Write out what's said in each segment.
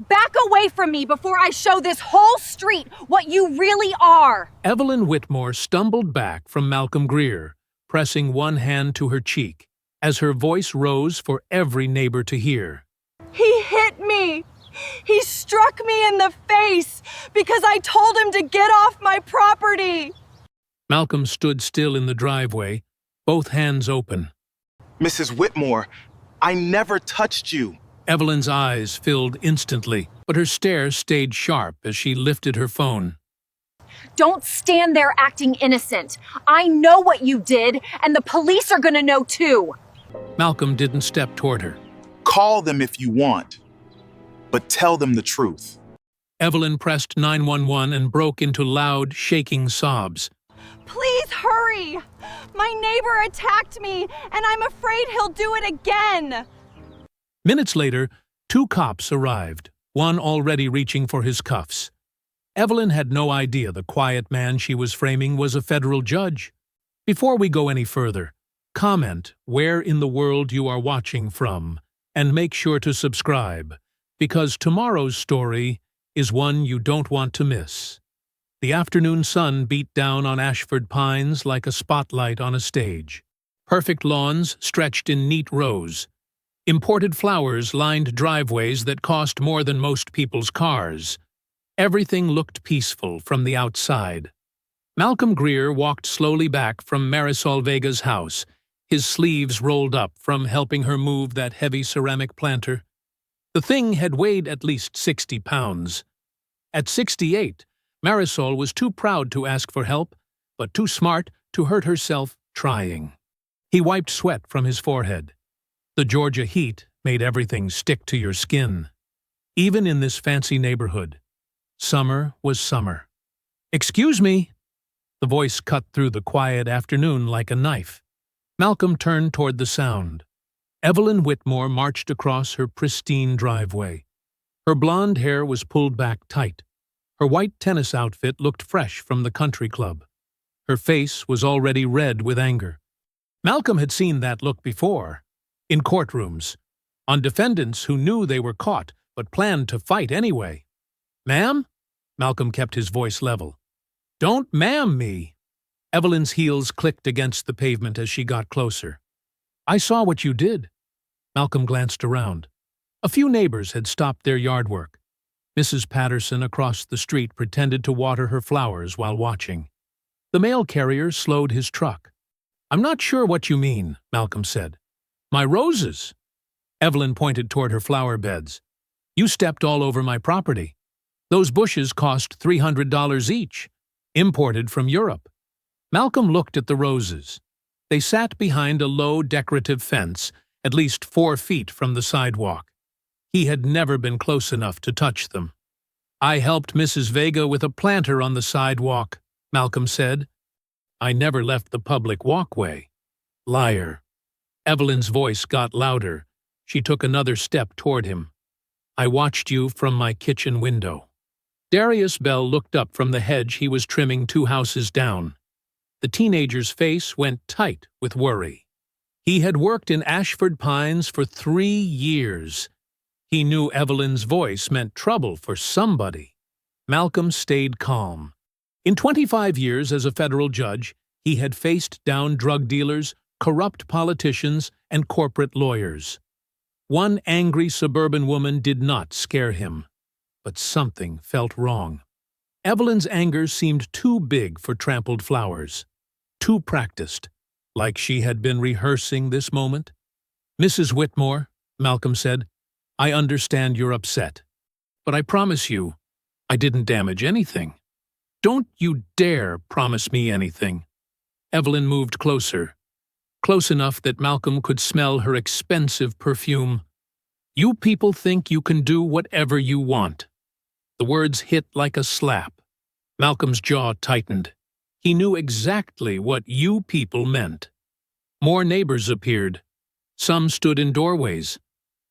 Back away from me before I show this whole street what you really are! Evelyn Whitmore stumbled back from Malcolm Greer, pressing one hand to her cheek, as her voice rose for every neighbor to hear. He hit me! He struck me in the face because I told him to get off my property! Malcolm stood still in the driveway, both hands open. Mrs. Whitmore, I never touched you. Evelyn's eyes filled instantly, but her stare stayed sharp as she lifted her phone. Don't stand there acting innocent. I know what you did, and the police are gonna know too. Malcolm didn't step toward her. Call them if you want, but tell them the truth. Evelyn pressed 911 and broke into loud, shaking sobs. Please hurry! My neighbor attacked me, and I'm afraid he'll do it again! Minutes later, 2 cops arrived, one already reaching for his cuffs. Evelyn had no idea the quiet man she was framing was a federal judge. Before we go any further, comment where in the world you are watching from, and make sure to subscribe, because tomorrow's story is one you don't want to miss. The afternoon sun beat down on Ashford Pines like a spotlight on a stage. Perfect lawns stretched in neat rows. Imported flowers lined driveways that cost more than most people's cars. Everything looked peaceful from the outside. Malcolm Greer walked slowly back from Marisol Vega's house, his sleeves rolled up from helping her move that heavy ceramic planter. The thing had weighed at least 60 pounds. At 68, Marisol was too proud to ask for help, but too smart to hurt herself trying. He wiped sweat from his forehead. The Georgia heat made everything stick to your skin. Even in this fancy neighborhood, summer was summer. "Excuse me." The voice cut through the quiet afternoon like a knife. Malcolm turned toward the sound. Evelyn Whitmore marched across her pristine driveway. Her blonde hair was pulled back tight. Her white tennis outfit looked fresh from the country club. Her face was already red with anger. Malcolm had seen that look before, in courtrooms, on defendants who knew they were caught but planned to fight anyway. "Ma'am?" Malcolm kept his voice level. "Don't ma'am me." Evelyn's heels clicked against the pavement as she got closer. "I saw what you did." Malcolm glanced around. A few neighbors had stopped their yard work. Mrs. Patterson across the street pretended to water her flowers while watching. The mail carrier slowed his truck. "I'm not sure what you mean," Malcolm said. "My roses." Evelyn pointed toward her flower beds. "You stepped all over my property. Those bushes cost $300 each, imported from Europe." Malcolm looked at the roses. They sat behind a low decorative fence, at least 4 feet from the sidewalk. He had never been close enough to touch them. "I helped Mrs. Vega with a planter on the sidewalk," Malcolm said. "I never left the public walkway." "Liar." Evelyn's voice got louder. She took another step toward him. "I watched you from my kitchen window." Darius Bell looked up from the hedge he was trimming 2 houses down. The teenager's face went tight with worry. He had worked in Ashford Pines for 3 years. He knew Evelyn's voice meant trouble for somebody. Malcolm stayed calm. In 25 years as a federal judge, he had faced down drug dealers, corrupt politicians, and corporate lawyers. One angry suburban woman did not scare him, but something felt wrong. Evelyn's anger seemed too big for trampled flowers, too practiced, like she had been rehearsing this moment. "Mrs. Whitmore," Malcolm said, "I understand you're upset, but I promise you, I didn't damage anything. Don't you dare promise me anything." Evelyn moved closer, close enough that Malcolm could smell her expensive perfume. "You people think you can do whatever you want." The words hit like a slap. Malcolm's jaw tightened. He knew exactly what "you people" meant. More neighbors appeared. Some stood in doorways.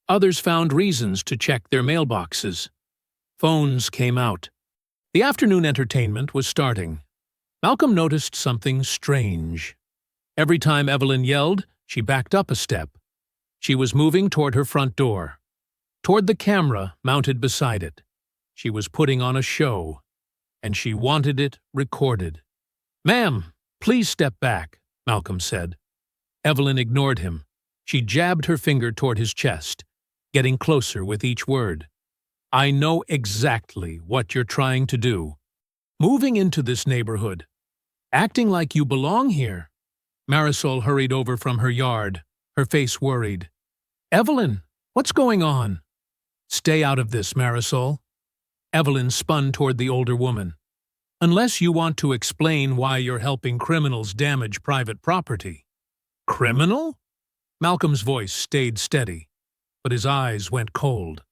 Others found reasons to check their mailboxes. Phones came out. The afternoon entertainment was starting. Malcolm noticed something strange. Every time Evelyn yelled, she backed up a step. She was moving toward her front door. toward the camera mounted beside it. She was putting on a show, and she wanted it recorded. "Ma'am, please step back," Malcolm said. Evelyn ignored him. She jabbed her finger toward his chest, getting closer with each word. "I know exactly what you're trying to do. Moving into this neighborhood, acting like you belong here." Marisol hurried over from her yard, her face worried. "Evelyn, what's going on?" "Stay out of this, Marisol." Evelyn spun toward the older woman. "Unless you want to explain why you're helping criminals damage private property." "Criminal?" Malcolm's voice stayed steady, but his eyes went cold.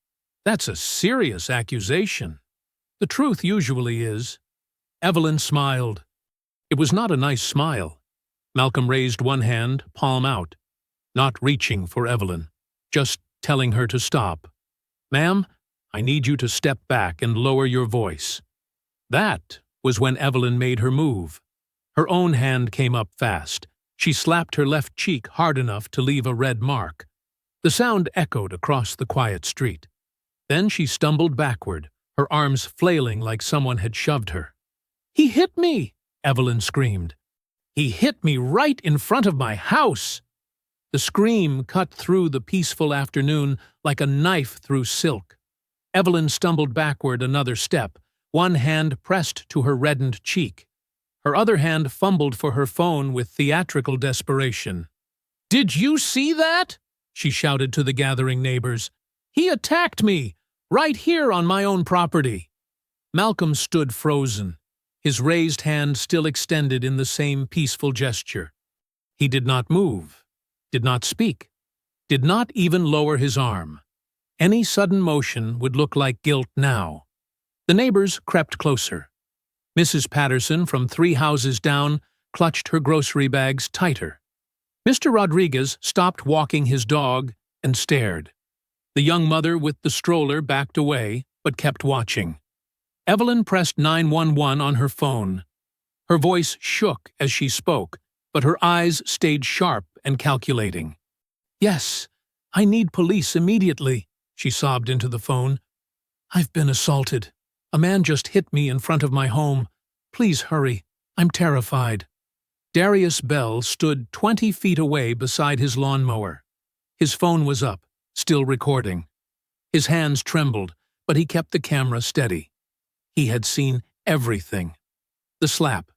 "That's a serious accusation." "The truth usually is." Evelyn smiled. It was not a nice smile. Malcolm raised one hand, palm out, not reaching for Evelyn, just telling her to stop. "Ma'am, I need you to step back and lower your voice." That was when Evelyn made her move. Her own hand came up fast. She slapped her left cheek hard enough to leave a red mark. The sound echoed across the quiet street. Then she stumbled backward, her arms flailing like someone had shoved her. "He hit me!" Evelyn screamed. "He hit me right in front of my house!" The scream cut through the peaceful afternoon like a knife through silk. Evelyn stumbled backward another step, one hand pressed to her reddened cheek. Her other hand fumbled for her phone with theatrical desperation. "Did you see that?" she shouted to the gathering neighbors. "He attacked me, right here on my own property." Malcolm stood frozen, his raised hand still extended in the same peaceful gesture. He did not move, did not speak, did not even lower his arm. Any sudden motion would look like guilt now. The neighbors crept closer. Mrs. Patterson, from 3 houses down, clutched her grocery bags tighter. Mr. Rodriguez stopped walking his dog and stared. The young mother with the stroller backed away, but kept watching. Evelyn pressed 911 on her phone. Her voice shook as she spoke, but her eyes stayed sharp and calculating. "Yes, I need police immediately," she sobbed into the phone. "I've been assaulted. A man just hit me in front of my home. Please hurry. I'm terrified." Darius Bell stood 20 feet away beside his lawnmower. His phone was up, still recording. His hands trembled, but he kept the camera steady. He had seen everything. The slap,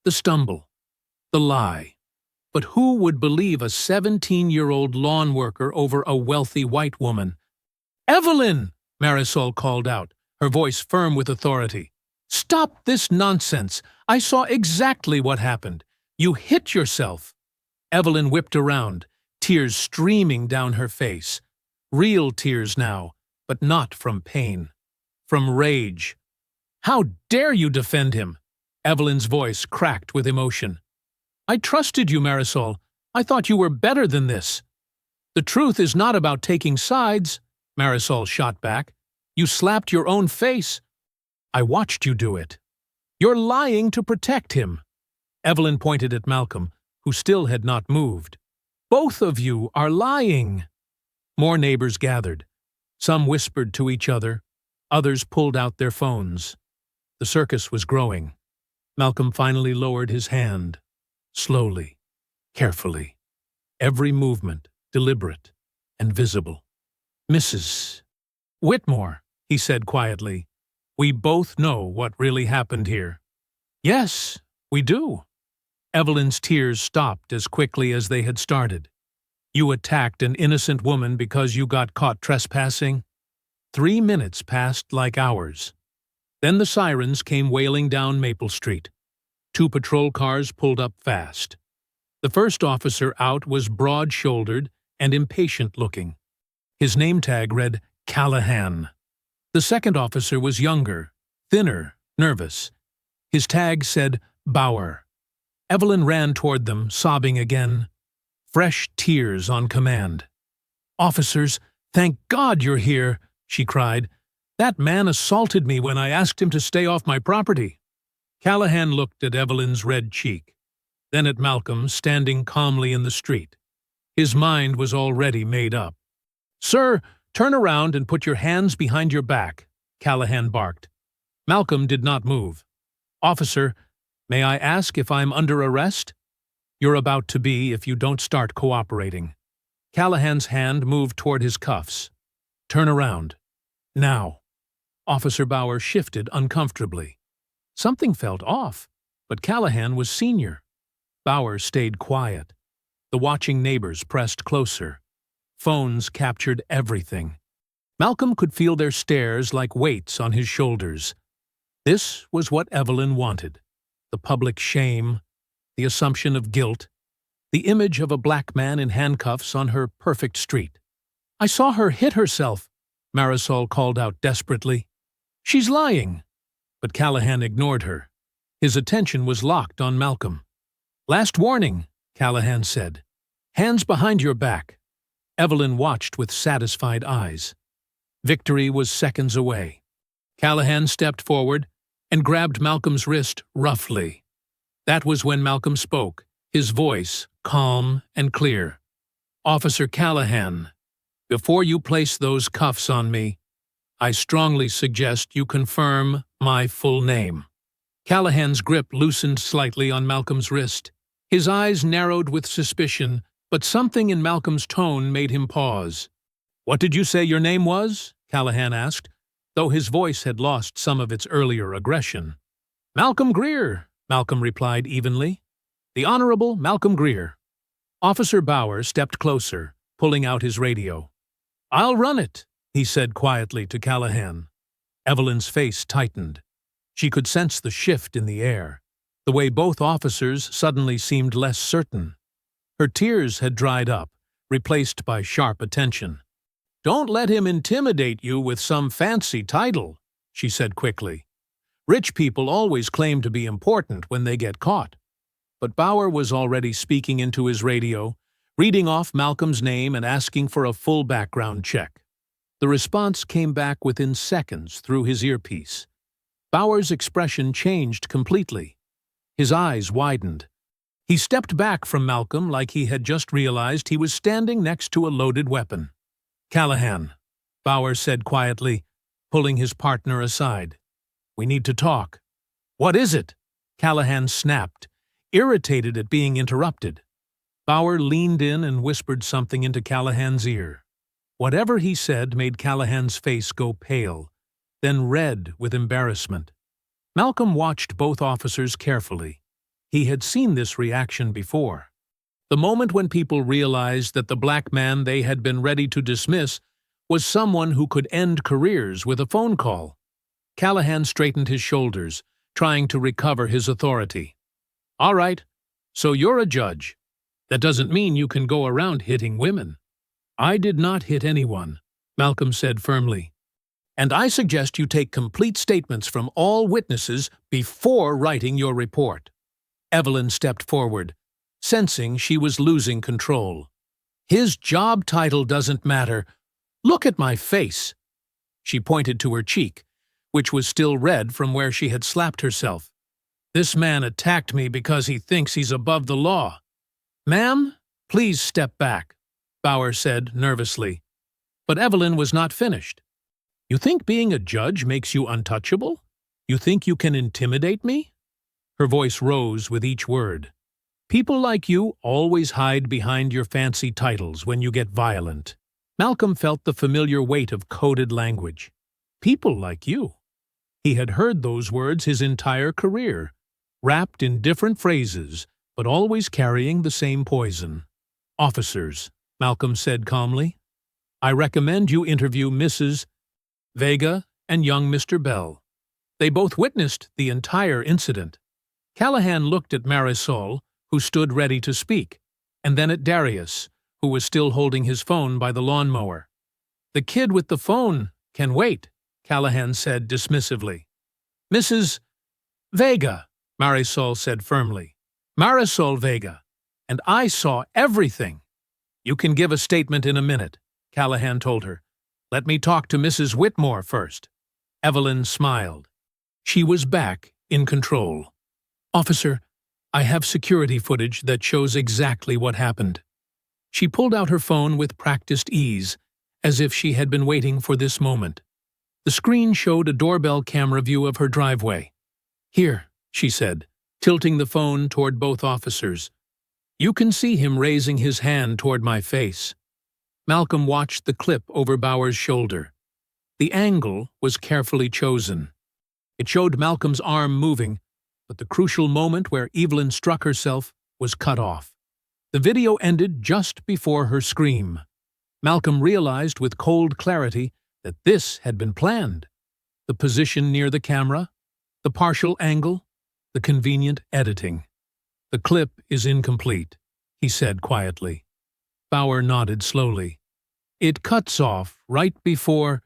the stumble, the lie. But who would believe a 17-year-old lawn worker over a wealthy white woman? "Evelyn!" Marisol called out, her voice firm with authority. "Stop this nonsense! I saw exactly what happened. You hit yourself." Evelyn whipped around, tears streaming down her face. Real tears now, but not from pain. From rage. "How dare you defend him?" Evelyn's voice cracked with emotion. "I trusted you, Marisol. I thought you were better than this." "The truth is not about taking sides," Marisol shot back. "You slapped your own face." "I watched you do it." "You're lying to protect him." Evelyn pointed at Malcolm, who still had not moved. "Both of you are lying." More neighbors gathered. Some whispered to each other. Others pulled out their phones. The circus was growing. Malcolm finally lowered his hand. Slowly, carefully. Every movement deliberate and visible. "Mrs. Whitmore," he said quietly, "we both know what really happened here." "Yes, we do." Evelyn's tears stopped as quickly as they had started. "You attacked an innocent woman because you got caught trespassing?" 3 minutes passed like hours. Then the sirens came wailing down Maple Street. 2 patrol cars pulled up fast. The first officer out was broad-shouldered and impatient-looking. His name tag read Callahan. The second officer was younger, thinner, nervous. His tag said Bauer. Evelyn ran toward them, sobbing again. Fresh tears on command. "Officers, thank God you're here," she cried. "That man assaulted me when I asked him to stay off my property." Callahan looked at Evelyn's red cheek, then at Malcolm standing calmly in the street. His mind was already made up. "Sir, Turn around and put your hands behind your back, Callahan barked. Malcolm did not move. Officer, may I ask if I'm under arrest? You're about to be if you don't start cooperating. Callahan's hand moved toward his cuffs. Turn around. Now. Officer Bauer shifted uncomfortably. Something felt off, but Callahan was senior. Bauer stayed quiet. The watching neighbors pressed closer. Phones captured everything. Malcolm could feel their stares like weights on his shoulders. This was what Evelyn wanted. The public shame, the assumption of guilt, the image of a black man in handcuffs on her perfect street. I saw her hit herself, Marisol called out desperately. She's lying. But Callahan ignored her. His attention was locked on Malcolm. Last warning, Callahan said. Hands behind your back. Evelyn watched with satisfied eyes. Victory was seconds away. Callahan stepped forward and grabbed Malcolm's wrist roughly. That was when Malcolm spoke, his voice calm and clear. Officer Callahan, before you place those cuffs on me, I strongly suggest you confirm my full name. Callahan's grip loosened slightly on Malcolm's wrist. His eyes narrowed with suspicion, but something in Malcolm's tone made him pause. What did you say your name was? Callahan asked, though his voice had lost some of its earlier aggression. Malcolm Greer, Malcolm replied evenly. The Honorable Malcolm Greer. Officer Bauer stepped closer, pulling out his radio. I'll run it, he said quietly to Callahan. Evelyn's face tightened. She could sense the shift in the air, the way both officers suddenly seemed less certain. Her tears had dried up, replaced by sharp attention. Don't let him intimidate you with some fancy title, she said quickly. Rich people always claim to be important when they get caught. But Bauer was already speaking into his radio, reading off Malcolm's name and asking for a full background check. The response came back within seconds through his earpiece. Bauer's expression changed completely. His eyes widened. He stepped back from Malcolm like he had just realized he was standing next to a loaded weapon. Callahan, Bauer said quietly, pulling his partner aside. We need to talk. What is it? Callahan snapped, irritated at being interrupted. Bauer leaned in and whispered something into Callahan's ear. Whatever he said made Callahan's face go pale, then red with embarrassment. Malcolm watched both officers carefully. He had seen this reaction before. The moment when people realized that the black man they had been ready to dismiss was someone who could end careers with a phone call. Callahan straightened his shoulders, trying to recover his authority. All right, so you're a judge. That doesn't mean you can go around hitting women. I did not hit anyone, Malcolm said firmly. And I suggest you take complete statements from all witnesses before writing your report. Evelyn stepped forward, sensing she was losing control. His job title doesn't matter. Look at my face. She pointed to her cheek, which was still red from where she had slapped herself. This man attacked me because he thinks he's above the law. Ma'am, please step back, Bauer said nervously. But Evelyn was not finished. You think being a judge makes you untouchable? You think you can intimidate me? Her voice rose with each word. People like you always hide behind your fancy titles when you get violent. Malcolm felt the familiar weight of coded language. People like you. He had heard those words his entire career, wrapped in different phrases, but always carrying the same poison. Officers, Malcolm said calmly. I recommend you interview Mrs. Vega and young Mr. Bell. They both witnessed the entire incident. Callahan looked at Marisol, who stood ready to speak, and then at Darius, who was still holding his phone by the lawnmower. The kid with the phone can wait, Callahan said dismissively. Mrs. Vega, Marisol said firmly. Marisol Vega, and I saw everything. You can give a statement in a minute, Callahan told her. Let me talk to Mrs. Whitmore first. Evelyn smiled. She was back in control. Officer, I have security footage that shows exactly what happened. She pulled out her phone with practiced ease, as if she had been waiting for this moment. The screen showed a doorbell camera view of her driveway. "Here," she said, tilting the phone toward both officers. "You can see him raising his hand toward my face." Malcolm watched the clip over Bauer's shoulder. The angle was carefully chosen. It showed Malcolm's arm moving, but the crucial moment where Evelyn struck herself was cut off. The video ended just before her scream. Malcolm realized with cold clarity that this had been planned. The position near the camera, the partial angle, the convenient editing. "The clip is incomplete," he said quietly. Bauer nodded slowly. "It cuts off right before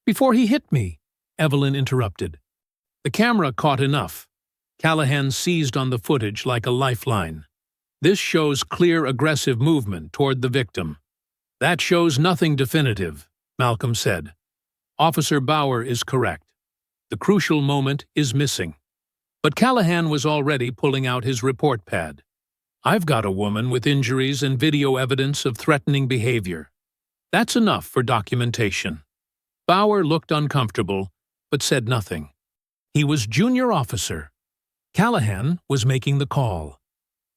he hit me," Evelyn interrupted. The camera caught enough. Callahan seized on the footage like a lifeline. "This shows clear aggressive movement toward the victim." "That shows nothing definitive," Malcolm said. "Officer Bauer is correct. The crucial moment is missing." But Callahan was already pulling out his report pad. "I've got a woman with injuries and video evidence of threatening behavior. That's enough for documentation." Bauer looked uncomfortable, but said nothing. He was junior officer. Callahan was making the call.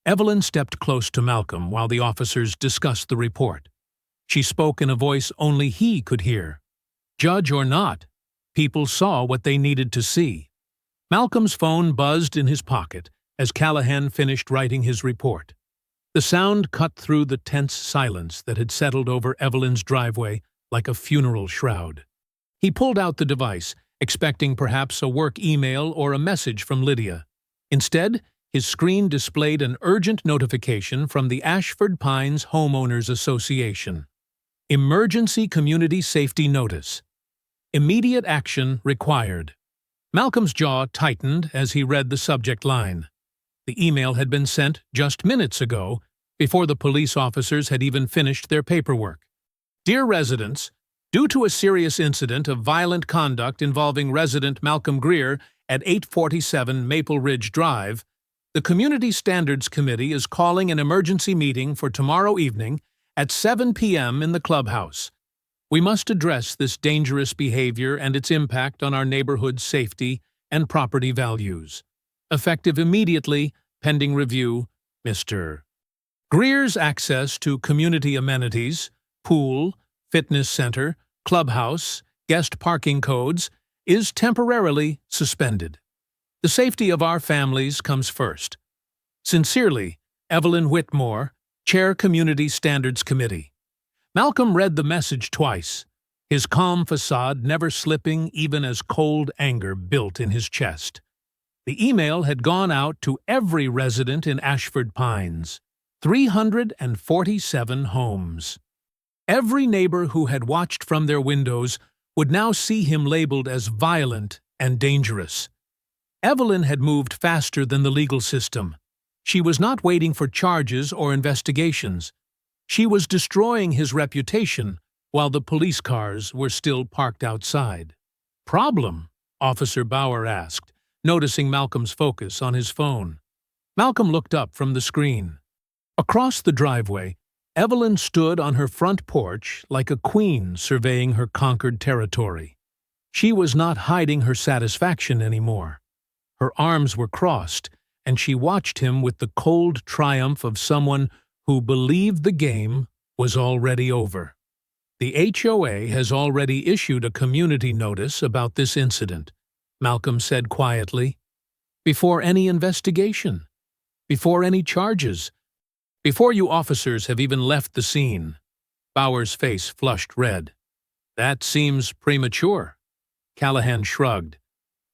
Evelyn stepped close to Malcolm while the officers discussed the report. She spoke in a voice only he could hear. Judge or not, people saw what they needed to see. Malcolm's phone buzzed in his pocket as Callahan finished writing his report. The sound cut through the tense silence that had settled over Evelyn's driveway like a funeral shroud. He pulled out the device, expecting perhaps a work email or a message from Lydia. Instead, his screen displayed an urgent notification from the Ashford Pines Homeowners Association. Emergency Community Safety Notice. Immediate action required. Malcolm's jaw tightened as he read the subject line. The email had been sent just minutes ago, before the police officers had even finished their paperwork. "Dear residents, due to a serious incident of violent conduct involving resident Malcolm Greer at 847 Maple Ridge Drive, the Community Standards Committee is calling an emergency meeting for tomorrow evening at 7 p.m. in the clubhouse. We must address this dangerous behavior and its impact on our neighborhood's safety and property values. Effective immediately, pending review, Mr. Greer's access to community amenities, pool, fitness center, clubhouse, guest parking codes, is temporarily suspended. The safety of our families comes first. Sincerely, Evelyn Whitmore, Chair Community Standards Committee." Malcolm read the message twice, his calm facade never slipping even as cold anger built in his chest. The email had gone out to every resident in Ashford Pines, 347 homes. Every neighbor who had watched from their windows would now see him labeled as violent and dangerous. Evelyn had moved faster than the legal system. She was not waiting for charges or investigations. She was destroying his reputation while the police cars were still parked outside. "Problem?" Officer Bauer asked, noticing Malcolm's focus on his phone. Malcolm looked up from the screen. Across the driveway, Evelyn stood on her front porch like a queen surveying her conquered territory. She was not hiding her satisfaction anymore. Her arms were crossed, and she watched him with the cold triumph of someone who believed the game was already over. "The HOA has already issued a community notice about this incident," Malcolm said quietly. "Before any investigation, before any charges, before you officers have even left the scene." Bauer's face flushed red. "That seems premature." Callahan shrugged.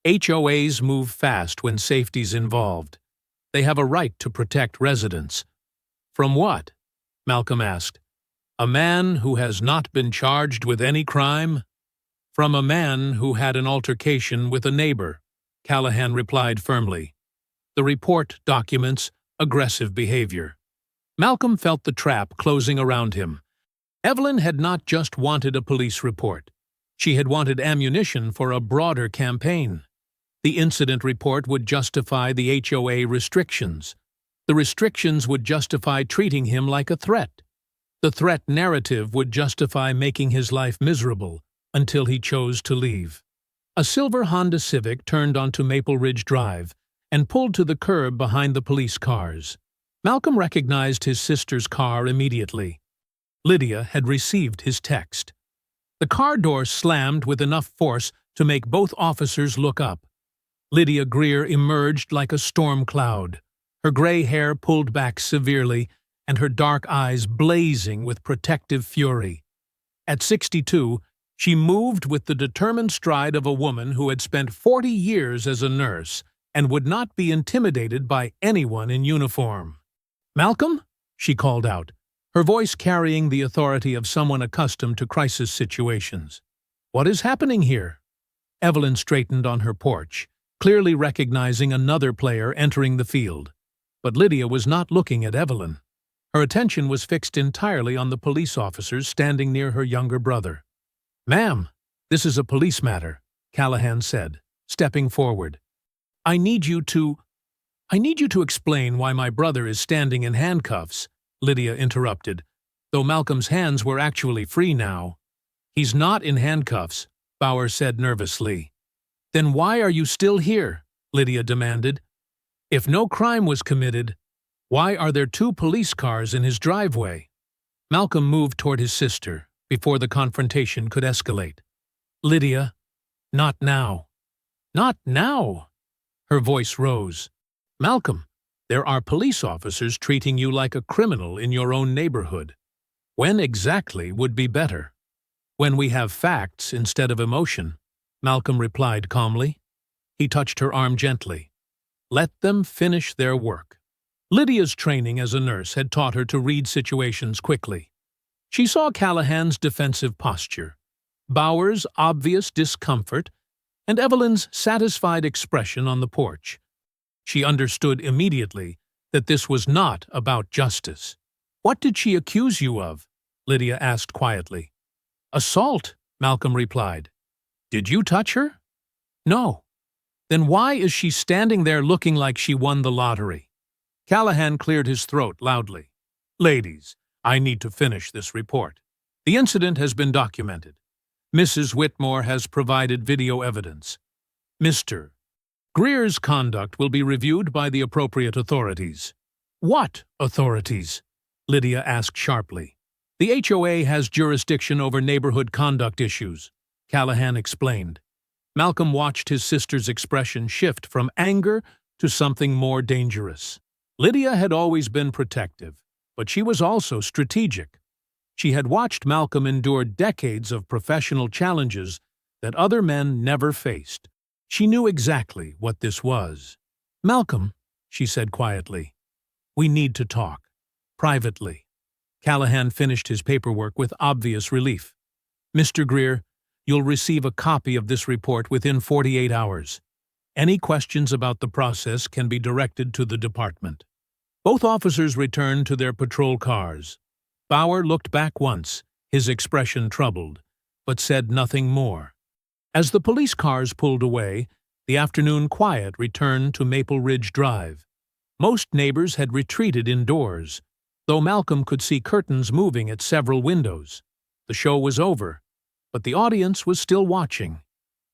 "HOAs move fast when safety's involved. They have a right to protect residents." "From what?" Malcolm asked. "A man who has not been charged with any crime?" "From a man who had an altercation with a neighbor," Callahan replied firmly. "The report documents aggressive behavior." Malcolm felt the trap closing around him. Evelyn had not just wanted a police report. She had wanted ammunition for a broader campaign. The incident report would justify the HOA restrictions. The restrictions would justify treating him like a threat. The threat narrative would justify making his life miserable until he chose to leave. A silver Honda Civic turned onto Maple Ridge Drive and pulled to the curb behind the police cars. Malcolm recognized his sister's car immediately. Lydia had received his text. The car door slammed with enough force to make both officers look up. Lydia Greer emerged like a storm cloud, her gray hair pulled back severely and her dark eyes blazing with protective fury. At 62, she moved with the determined stride of a woman who had spent 40 years as a nurse and would not be intimidated by anyone in uniform. "Malcolm?" she called out, her voice carrying the authority of someone accustomed to crisis situations. "What is happening here?" Evelyn straightened on her porch, clearly recognizing another player entering the field. But Lydia was not looking at Evelyn. Her attention was fixed entirely on the police officers standing near her younger brother. "Ma'am, this is a police matter," Callahan said, stepping forward. I need you to explain why my brother is standing in handcuffs," Lydia interrupted, though Malcolm's hands were actually free now. "He's not in handcuffs," Bauer said nervously. "Then why are you still here?" Lydia demanded. "If no crime was committed, why are there 2 police cars in his driveway?" Malcolm moved toward his sister before the confrontation could escalate. "Lydia, not now." "Not now?" Her voice rose. "Malcolm, there are police officers treating you like a criminal in your own neighborhood. When exactly would be better?" "When we have facts instead of emotion," Malcolm replied calmly. He touched her arm gently. "Let them finish their work." Lydia's training as a nurse had taught her to read situations quickly. She saw Callahan's defensive posture, Bauer's obvious discomfort, and Evelyn's satisfied expression on the porch. She understood immediately that this was not about justice. "What did she accuse you of?" Lydia asked quietly. "Assault," Malcolm replied. "Did you touch her?" "No." "Then why is she standing there looking like she won the lottery?" Callahan cleared his throat loudly. "Ladies, I need to finish this report. The incident has been documented. Mrs. Whitmore has provided video evidence. Mr. Greer's conduct will be reviewed by the appropriate authorities." "What authorities?" Lydia asked sharply. "The HOA has jurisdiction over neighborhood conduct issues," Callahan explained. Malcolm watched his sister's expression shift from anger to something more dangerous. Lydia had always been protective, but she was also strategic. She had watched Malcolm endure decades of professional challenges that other men never faced. She knew exactly what this was. "Malcolm," she said quietly, "we need to talk. Privately." Callahan finished his paperwork with obvious relief. "Mr. Greer, you'll receive a copy of this report within 48 hours. Any questions about the process can be directed to the department." Both officers returned to their patrol cars. Bauer looked back once, his expression troubled, but said nothing more. As the police cars pulled away, the afternoon quiet returned to Maple Ridge Drive. Most neighbors had retreated indoors, though Malcolm could see curtains moving at several windows. The show was over, but the audience was still watching.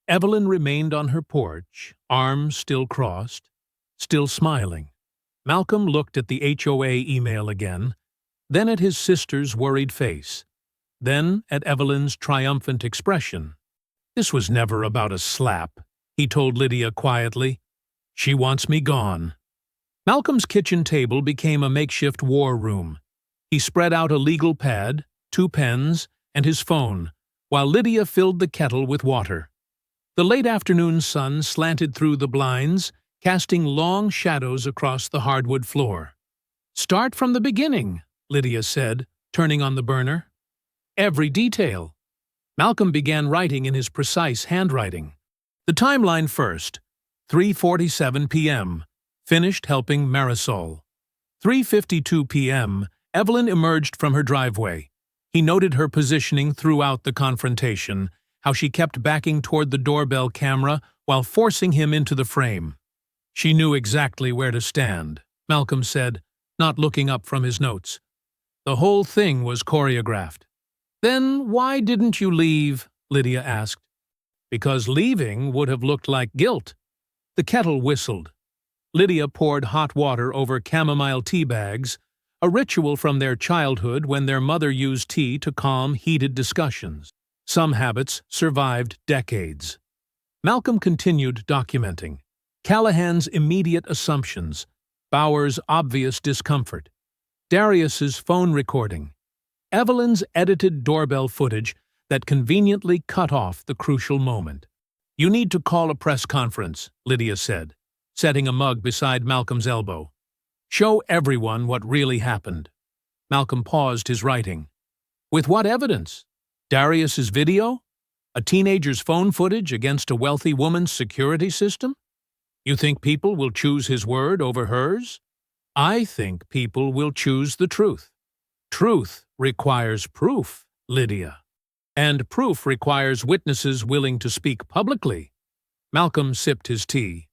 Evelyn remained on her porch, arms still crossed, still smiling. Malcolm looked at the HOA email again, then at his sister's worried face, then at Evelyn's triumphant expression. "This was never about a slap," he told Lydia quietly. "She wants me gone." Malcolm's kitchen table became a makeshift war room. He spread out a legal pad, 2 pens, and his phone, while Lydia filled the kettle with water. The late afternoon sun slanted through the blinds, casting long shadows across the hardwood floor. "Start from the beginning," Lydia said, turning on the burner. "Every detail." Malcolm began writing in his precise handwriting. The timeline first, 3:47 p.m., finished helping Marisol. 3:52 p.m., Evelyn emerged from her driveway. He noted her positioning throughout the confrontation, how she kept backing toward the doorbell camera while forcing him into the frame. "She knew exactly where to stand," Malcolm said, not looking up from his notes. The whole thing was choreographed. Then why didn't you leave? Lydia asked. Because leaving would have looked like guilt. The kettle whistled. Lydia poured hot water over chamomile tea bags, a ritual from their childhood when their mother used tea to calm heated discussions. Some habits survived decades. Malcolm continued documenting Callahan's immediate assumptions, Bauer's obvious discomfort, Darius's phone recording, Evelyn's edited doorbell footage that conveniently cut off the crucial moment. "You need to call a press conference," Lydia said, setting a mug beside Malcolm's elbow. "Show everyone what really happened." Malcolm paused his writing. "With what evidence? Darius's video? A teenager's phone footage against a wealthy woman's security system? You think people will choose his word over hers? I think people will choose the truth. Truth requires proof, Lydia. And proof requires witnesses willing to speak publicly." Malcolm sipped his tea.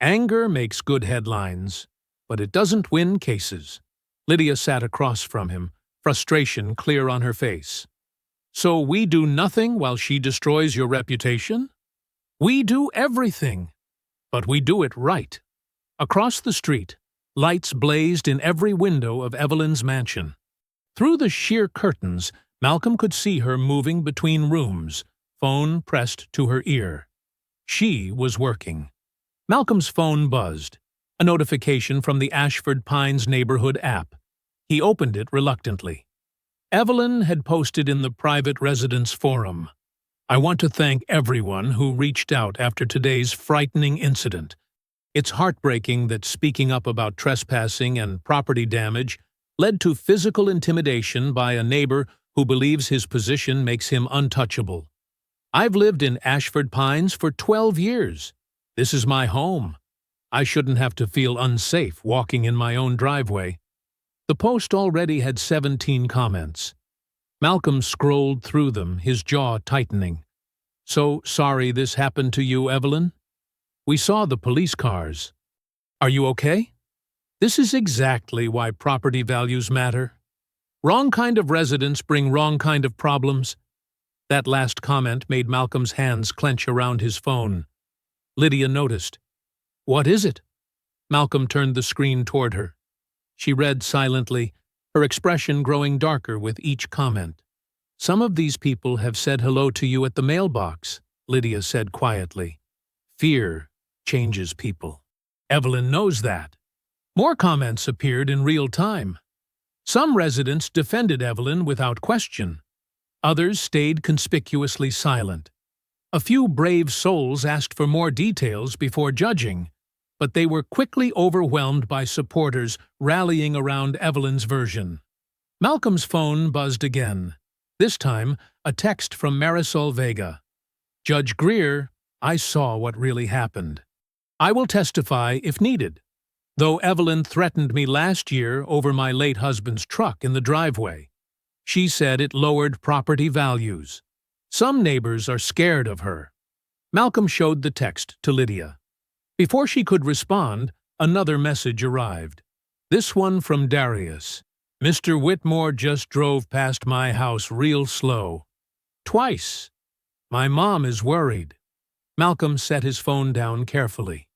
"Anger makes good headlines, but it doesn't win cases." Lydia sat across from him, frustration clear on her face. "So we do nothing while she destroys your reputation?" "We do everything, but we do it right." Across the street, lights blazed in every window of Evelyn's mansion. Through the sheer curtains, Malcolm could see her moving between rooms, phone pressed to her ear. She was working. Malcolm's phone buzzed, a notification from the Ashford Pines neighborhood app. He opened it reluctantly. Evelyn had posted in the private residence forum, "I want to thank everyone who reached out after today's frightening incident. It's heartbreaking that speaking up about trespassing and property damage led to physical intimidation by a neighbor who believes his position makes him untouchable. I've lived in Ashford Pines for 12 years. This is my home. I shouldn't have to feel unsafe walking in my own driveway." The post already had 17 comments. Malcolm scrolled through them, his jaw tightening. "So sorry this happened to you, Evelyn? We saw the police cars. Are you okay? This is exactly why property values matter. Wrong kind of residents bring wrong kind of problems." That last comment made Malcolm's hands clench around his phone. Lydia noticed. "What is it?" Malcolm turned the screen toward her. She read silently, her expression growing darker with each comment. "Some of these people have said hello to you at the mailbox," Lydia said quietly. "Fear changes people. Evelyn knows that." More comments appeared in real time. Some residents defended Evelyn without question. Others stayed conspicuously silent. A few brave souls asked for more details before judging, but they were quickly overwhelmed by supporters rallying around Evelyn's version. Malcolm's phone buzzed again. This time, a text from Marisol Vega. "Judge Greer, I saw what really happened. I will testify if needed. Though Evelyn threatened me last year over my late husband's truck in the driveway. She said it lowered property values. Some neighbors are scared of her." Malcolm showed the text to Lydia. Before she could respond, another message arrived. This one from Darius. "Mr. Whitmore just drove past my house real slow. Twice. My mom is worried." Malcolm set his phone down carefully.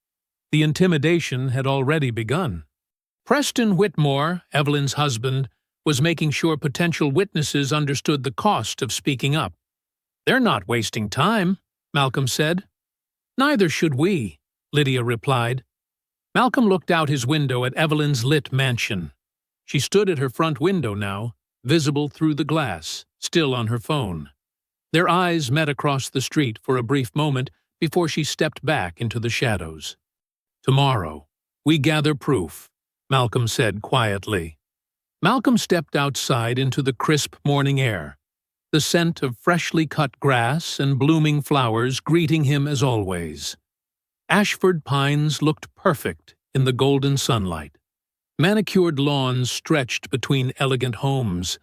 The intimidation had already begun. Preston Whitmore, Evelyn's husband, was making sure potential witnesses understood the cost of speaking up. "They're not wasting time," Malcolm said. "Neither should we," Lydia replied. Malcolm looked out his window at Evelyn's lit mansion. She stood at her front window now, visible through the glass, still on her phone. Their eyes met across the street for a brief moment before she stepped back into the shadows. "Tomorrow, we gather proof," Malcolm said quietly. Malcolm stepped outside into the crisp morning air, the scent of freshly cut grass and blooming flowers greeting him as always. Ashford Pines looked perfect in the golden sunlight. Manicured lawns stretched between elegant homes.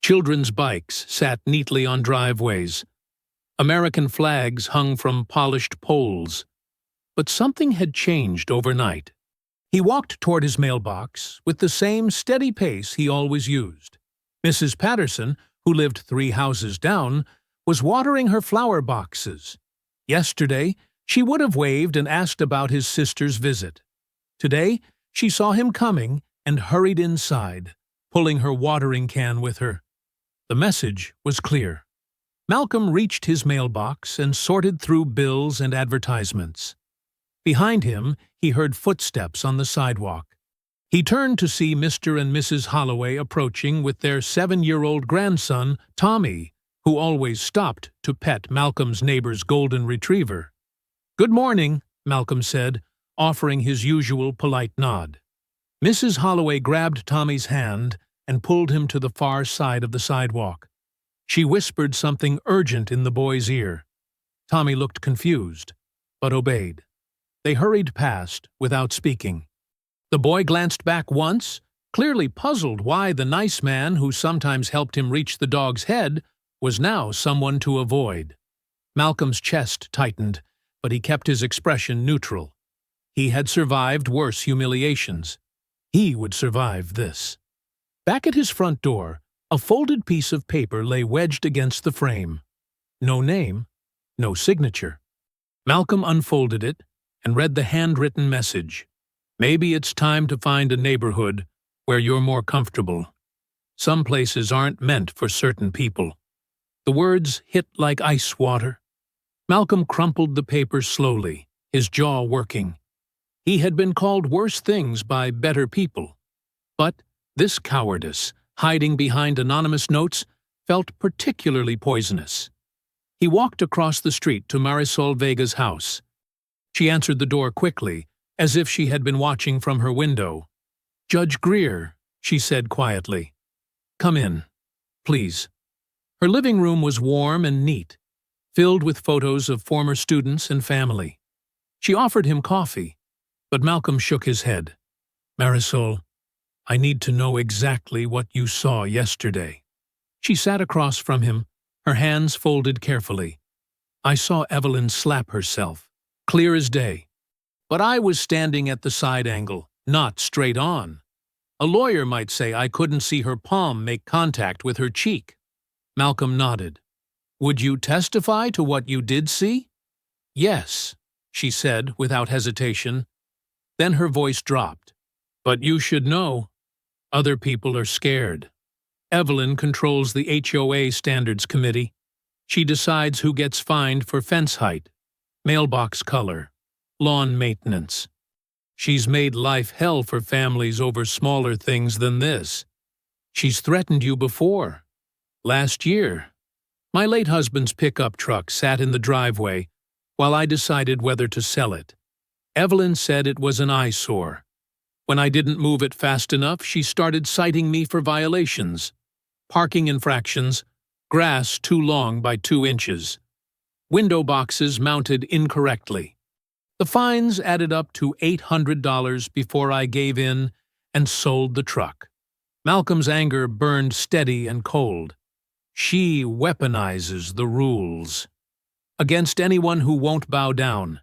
Children's bikes sat neatly on driveways. American flags hung from polished poles. But something had changed overnight. He walked toward his mailbox with the same steady pace he always used. Mrs. Patterson, who lived 3 houses down, was watering her flower boxes. Yesterday, she would have waved and asked about his sister's visit. Today, she saw him coming and hurried inside, pulling her watering can with her. The message was clear. Malcolm reached his mailbox and sorted through bills and advertisements. Behind him, he heard footsteps on the sidewalk. He turned to see Mr. and Mrs. Holloway approaching with their 7-year-old grandson, Tommy, who always stopped to pet Malcolm's neighbor's golden retriever. "Good morning," Malcolm said, offering his usual polite nod. Mrs. Holloway grabbed Tommy's hand and pulled him to the far side of the sidewalk. She whispered something urgent in the boy's ear. Tommy looked confused, but obeyed. They hurried past without speaking. The boy glanced back once, clearly puzzled why the nice man who sometimes helped him reach the dog's head was now someone to avoid. Malcolm's chest tightened, but he kept his expression neutral. He had survived worse humiliations. He would survive this. Back at his front door, a folded piece of paper lay wedged against the frame. No name, no signature. Malcolm unfolded it and read the handwritten message. "Maybe it's time to find a neighborhood where you're more comfortable. Some places aren't meant for certain people." The words hit like ice water. Malcolm crumpled the paper slowly, his jaw working. He had been called worse things by better people. But this cowardice, hiding behind anonymous notes, felt particularly poisonous. He walked across the street to Marisol Vega's house. She answered the door quickly, as if she had been watching from her window. "Judge Greer," she said quietly. "Come in, please." Her living room was warm and neat, filled with photos of former students and family. She offered him coffee, but Malcolm shook his head. "Marisol, I need to know exactly what you saw yesterday." She sat across from him, her hands folded carefully. "I saw Evelyn slap herself, clear as day. But I was standing at the side angle, not straight on. A lawyer might say I couldn't see her palm make contact with her cheek." Malcolm nodded. "Would you testify to what you did see?" "Yes," she said without hesitation. Then her voice dropped. "But you should know. Other people are scared. Evelyn controls the HOA Standards Committee. She decides who gets fined for fence height, mailbox color, lawn maintenance. She's made life hell for families over smaller things than this. She's threatened you before. Last year, my late husband's pickup truck sat in the driveway while I decided whether to sell it. Evelyn said it was an eyesore. When I didn't move it fast enough, she started citing me for violations. Parking infractions, grass too long by 2 inches, window boxes mounted incorrectly. The fines added up to $800 before I gave in and sold the truck." Malcolm's anger burned steady and cold. She weaponizes the rules against anyone who won't bow down.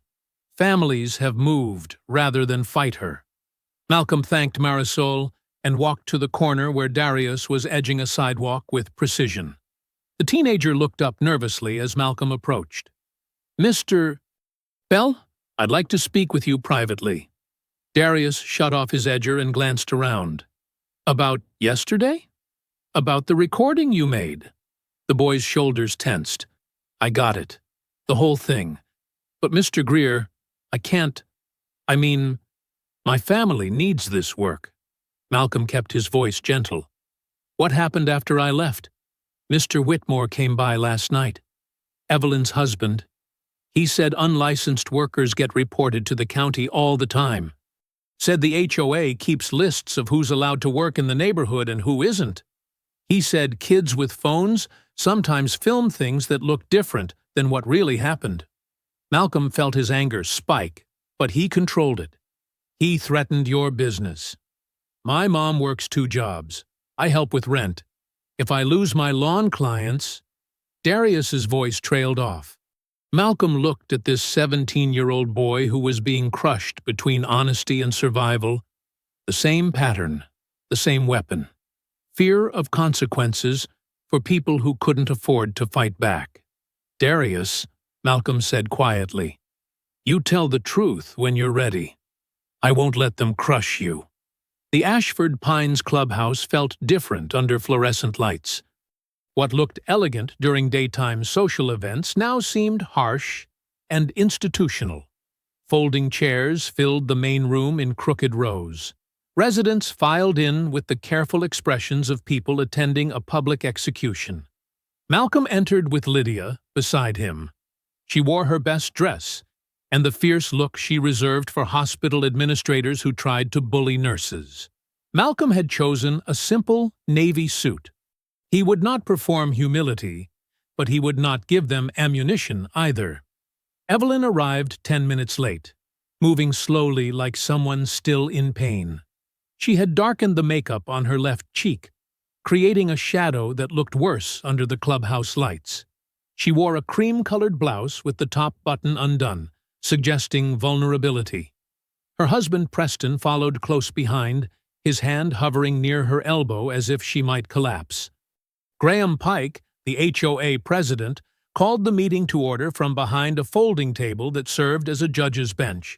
Families have moved rather than fight her. Malcolm thanked Marisol and walked to the corner where Darius was edging a sidewalk with precision. The teenager looked up nervously as Malcolm approached. "Mr. Bell, I'd like to speak with you privately." Darius shut off his edger and glanced around. "About yesterday? About the recording you made?" The boy's shoulders tensed. "I got it. The whole thing. But Mr. Greer, I can't. I mean, my family needs this work." Malcolm kept his voice gentle. "What happened after I left? Mr. Whitmore came by last night. Evelyn's husband. He said unlicensed workers get reported to the county all the time. Said the HOA keeps lists of who's allowed to work in the neighborhood and who isn't. He said kids with phones sometimes film things that look different than what really happened." Malcolm felt his anger spike, but he controlled it. "He threatened your business. My mom works 2 jobs. I help with rent. If I lose my lawn clients—" Darius's voice trailed off. Malcolm looked at this 17-year-old boy who was being crushed between honesty and survival. The same pattern, the same weapon. fear of consequences for people who couldn't afford to fight back. "Darius," Malcolm said quietly, "you tell the truth when you're ready. I won't let them crush you." The Ashford Pines clubhouse felt different under fluorescent lights. What looked elegant during daytime social events now seemed harsh and institutional. Folding chairs filled the main room in crooked rows. Residents filed in with the careful expressions of people attending a public execution. Malcolm entered with Lydia beside him. She wore her best dress, and the fierce look she reserved for hospital administrators who tried to bully nurses. Malcolm had chosen a simple navy suit. He would not perform humility, but he would not give them ammunition either. Evelyn arrived 10 minutes late, moving slowly like someone still in pain. She had darkened the makeup on her left cheek, creating a shadow that looked worse under the clubhouse lights. She wore a cream-colored blouse with the top button undone, suggesting vulnerability. Her husband Preston followed close behind, his hand hovering near her elbow as if she might collapse. Graham Pike, the HOA president, called the meeting to order from behind a folding table that served as a judge's bench.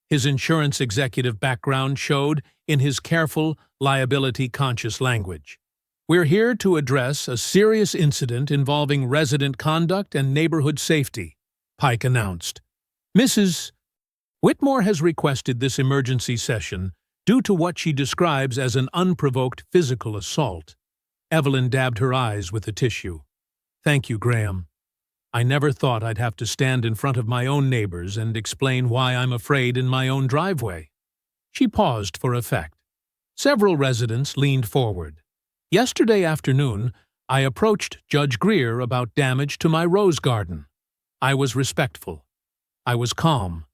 His insurance executive background showed in his careful, liability-conscious language. "We're here to address a serious incident involving resident conduct and neighborhood safety," Pike announced. "Mrs. Whitmore has requested this emergency session due to what she describes as an unprovoked physical assault." Evelyn dabbed her eyes with a tissue. "Thank you, Graham. I never thought I'd have to stand in front of my own neighbors and explain why I'm afraid in my own driveway." She paused for effect. Several residents leaned forward. "Yesterday afternoon, I approached Judge Greer about damage to my rose garden. I was respectful. I was calm.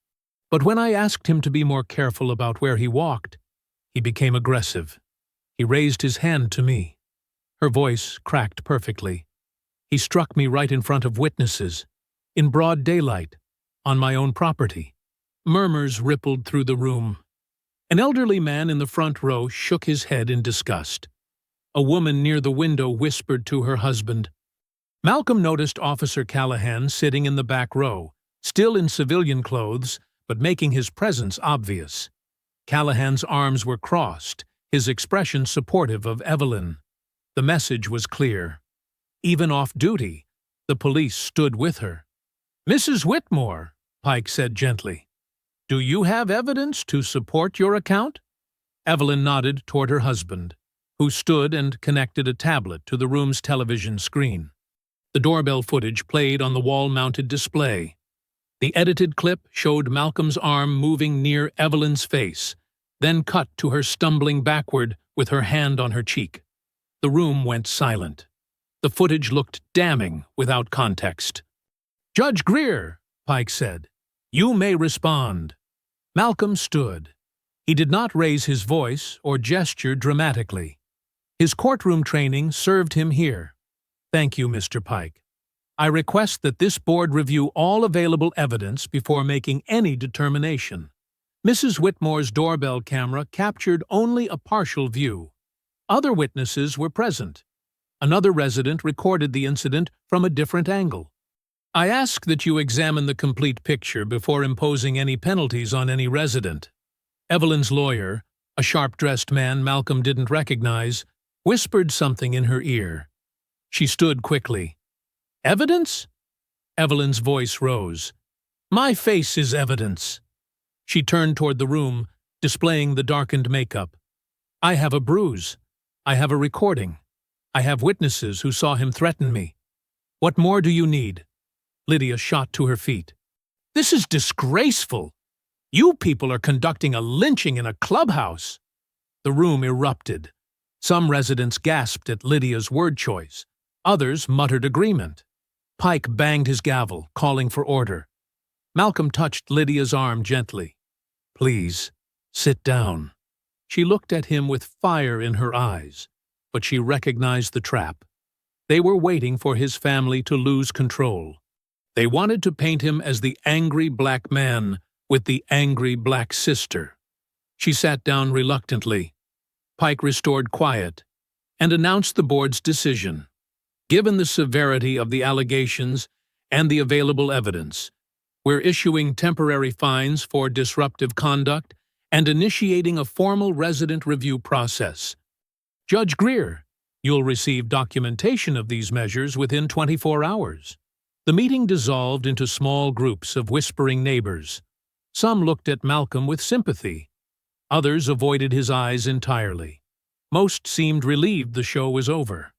But when I asked him to be more careful about where he walked, he became aggressive. He raised his hand to me." Her voice cracked perfectly. "He struck me right in front of witnesses, in broad daylight, on my own property." Murmurs rippled through the room. An elderly man in the front row shook his head in disgust. A woman near the window whispered to her husband. Malcolm noticed Officer Callahan sitting in the back row, still in civilian clothes, but making his presence obvious. Callahan's arms were crossed, his expression supportive of Evelyn. The message was clear. Even off duty, the police stood with her. "Mrs. Whitmore," Pike said gently, "do you have evidence to support your account?" Evelyn nodded toward her husband, who stood and connected a tablet to the room's television screen. The doorbell footage played on the wall-mounted display. The edited clip showed Malcolm's arm moving near Evelyn's face, then cut to her stumbling backward with her hand on her cheek. The room went silent. The footage looked damning without context. "Judge Greer," Pike said, "you may respond." Malcolm stood. He did not raise his voice or gesture dramatically. His courtroom training served him here. "Thank you, Mr. Pike. I request that this board review all available evidence before making any determination." Mrs. Whitmore's doorbell camera captured only a partial view. Other witnesses were present. Another resident recorded the incident from a different angle. "I ask that you examine the complete picture before imposing any penalties on any resident." Evelyn's lawyer, a sharp-dressed man Malcolm didn't recognize, whispered something in her ear. She stood quickly. "Evidence?" Evelyn's voice rose. "My face is evidence." She turned toward the room, displaying the darkened makeup. "I have a bruise. I have a recording. I have witnesses who saw him threaten me. What more do you need?" Lydia shot to her feet. "This is disgraceful. You people are conducting a lynching in a clubhouse." The room erupted. Some residents gasped at Lydia's word choice. Others muttered agreement. Pike banged his gavel, calling for order. Malcolm touched Lydia's arm gently. "Please, sit down." She looked at him with fire in her eyes, but she recognized the trap. They were waiting for his family to lose control. They wanted to paint him as the angry black man with the angry black sister. She sat down reluctantly. Pike restored quiet, and announced the board's decision. Given the severity of the allegations and the available evidence, we're issuing temporary fines for disruptive conduct and initiating a formal resident review process. Judge Greer, you'll receive documentation of these measures within 24 hours. The meeting dissolved into small groups of whispering neighbors. Some looked at Malcolm with sympathy. Others avoided his eyes entirely. Most seemed relieved the show was over.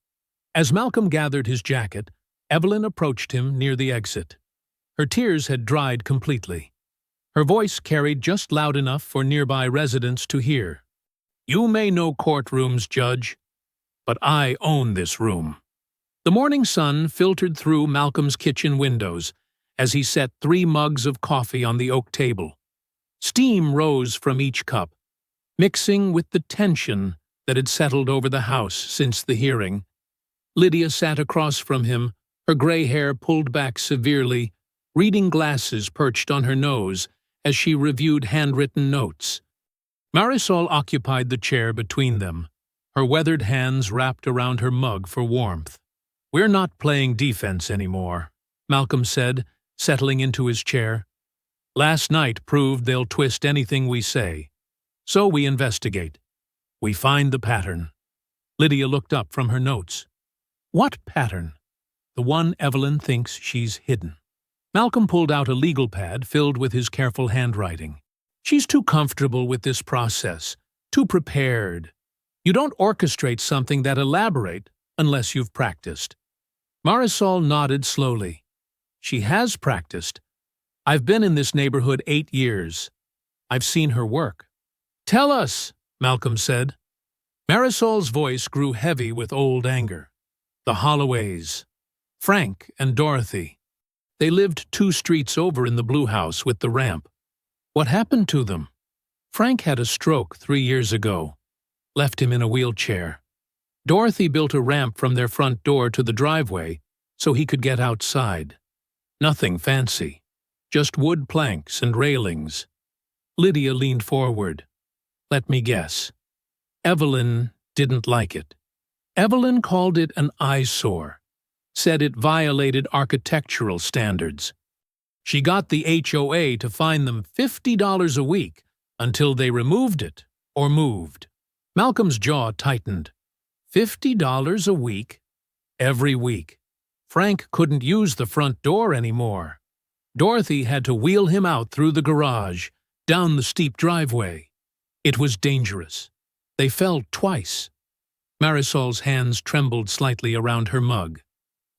As Malcolm gathered his jacket, Evelyn approached him near the exit. Her tears had dried completely. Her voice carried just loud enough for nearby residents to hear. "You may know courtrooms, Judge, but I own this room." The morning sun filtered through Malcolm's kitchen windows as he set 3 mugs of coffee on the oak table. Steam rose from each cup, mixing with the tension that had settled over the house since the hearing. Lydia sat across from him, her gray hair pulled back severely, reading glasses perched on her nose as she reviewed handwritten notes. Marisol occupied the chair between them, her weathered hands wrapped around her mug for warmth. "We're not playing defense anymore," Malcolm said, settling into his chair. "Last night proved they'll twist anything we say. So we investigate. We find the pattern." Lydia looked up from her notes. "What pattern?" "The one Evelyn thinks she's hidden." Malcolm pulled out a legal pad filled with his careful handwriting. "She's too comfortable with this process, too prepared. You don't orchestrate something that elaborate unless you've practiced." Marisol nodded slowly. "She has practiced. I've been in this neighborhood 8 years. I've seen her work." "Tell us," Malcolm said. Marisol's voice grew heavy with old anger. "The Holloways. Frank and Dorothy. They lived 2 streets over in the blue house with the ramp. What happened to them? Frank had a stroke 3 years ago. Left him in a wheelchair. Dorothy built a ramp from their front door to the driveway so he could get outside. Nothing fancy. Just wood planks and railings." Lydia leaned forward. "Let me guess. Evelyn didn't like it." "Evelyn called it an eyesore. Said it violated architectural standards. She got the HOA to fine them $50 a week until they removed it or moved." Malcolm's jaw tightened. $50 a week? Every week. Frank couldn't use the front door anymore. Dorothy had to wheel him out through the garage, down the steep driveway. It was dangerous. They fell twice. Marisol's hands trembled slightly around her mug.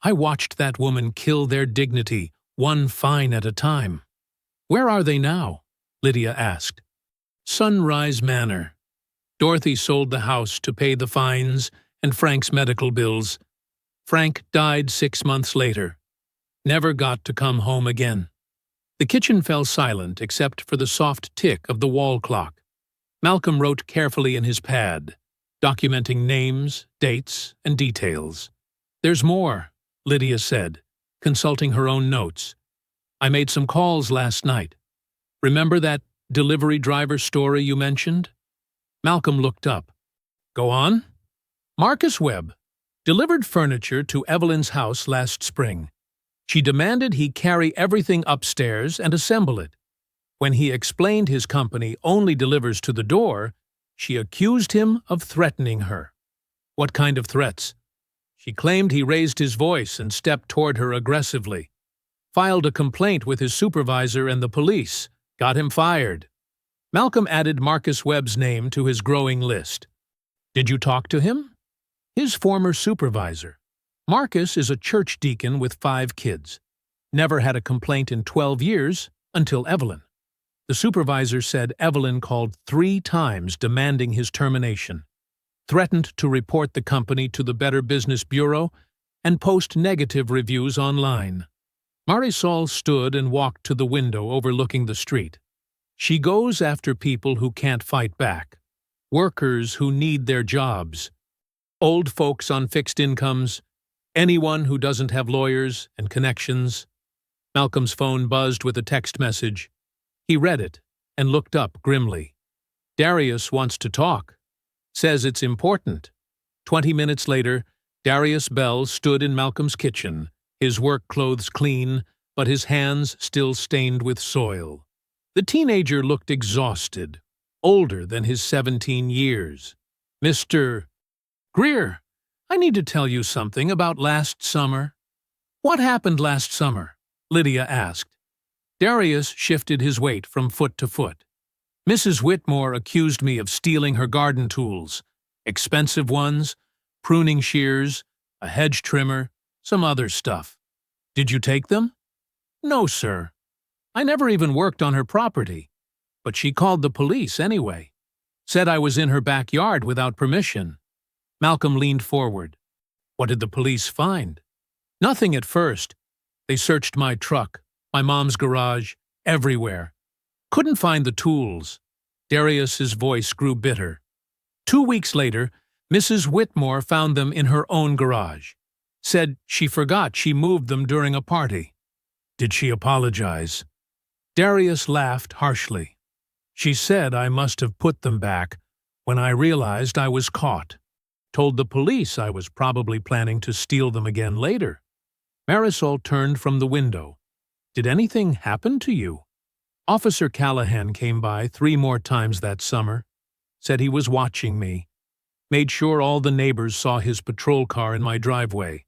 "I watched that woman kill their dignity, one fine at a time." "Where are they now?" Lydia asked. "Sunrise Manor. Dorothy sold the house to pay the fines and Frank's medical bills. Frank died 6 months later. Never got to come home again." The kitchen fell silent except for the soft tick of the wall clock. Malcolm wrote carefully in his pad, documenting names, dates, and details. "There's more," Lydia said, consulting her own notes. "I made some calls last night. Remember that delivery driver story you mentioned?" Malcolm looked up. "Go on." "Marcus Webb delivered furniture to Evelyn's house last spring. She demanded he carry everything upstairs and assemble it. When he explained his company only delivers to the door, she accused him of threatening her." "What kind of threats?" "She claimed he raised his voice and stepped toward her aggressively. Filed a complaint with his supervisor and the police. Got him fired." Malcolm added Marcus Webb's name to his growing list. "Did you talk to him?" "His former supervisor. Marcus is a church deacon with 5 kids. Never had a complaint in 12 years until Evelyn. The supervisor said Evelyn called 3 times demanding his termination, threatened to report the company to the Better Business Bureau, and post negative reviews online." Marisol stood and walked to the window overlooking the street. "She goes after people who can't fight back, workers who need their jobs, old folks on fixed incomes, anyone who doesn't have lawyers and connections." Malcolm's phone buzzed with a text message. He read it and looked up grimly. "Darius wants to talk. Says it's important." 20 minutes later, Darius Bell stood in Malcolm's kitchen, his work clothes clean, but his hands still stained with soil. The teenager looked exhausted, older than his 17 years. "Mr. Greer, I need to tell you something about last summer." "What happened last summer?" Lydia asked. Darius shifted his weight from foot to foot. "Mrs. Whitmore accused me of stealing her garden tools, expensive ones, pruning shears, a hedge trimmer, some other stuff. Did you take them?" "No, sir. I never even worked on her property. But she called the police anyway. Said I was in her backyard without permission." Malcolm leaned forward. "What did the police find?" "Nothing at first. They searched my truck, my mom's garage, everywhere. Couldn't find the tools." Darius's voice grew bitter. 2 weeks later, Mrs. Whitmore found them in her own garage. Said she forgot she moved them during a party. "Did she apologize?" Darius laughed harshly. "She said I must have put them back when I realized I was caught. Told the police I was probably planning to steal them again later." Marisol turned from the window. "Did anything happen to you?" "Officer Callahan came by 3 more times that summer. Said he was watching me. Made sure all the neighbors saw his patrol car in my driveway.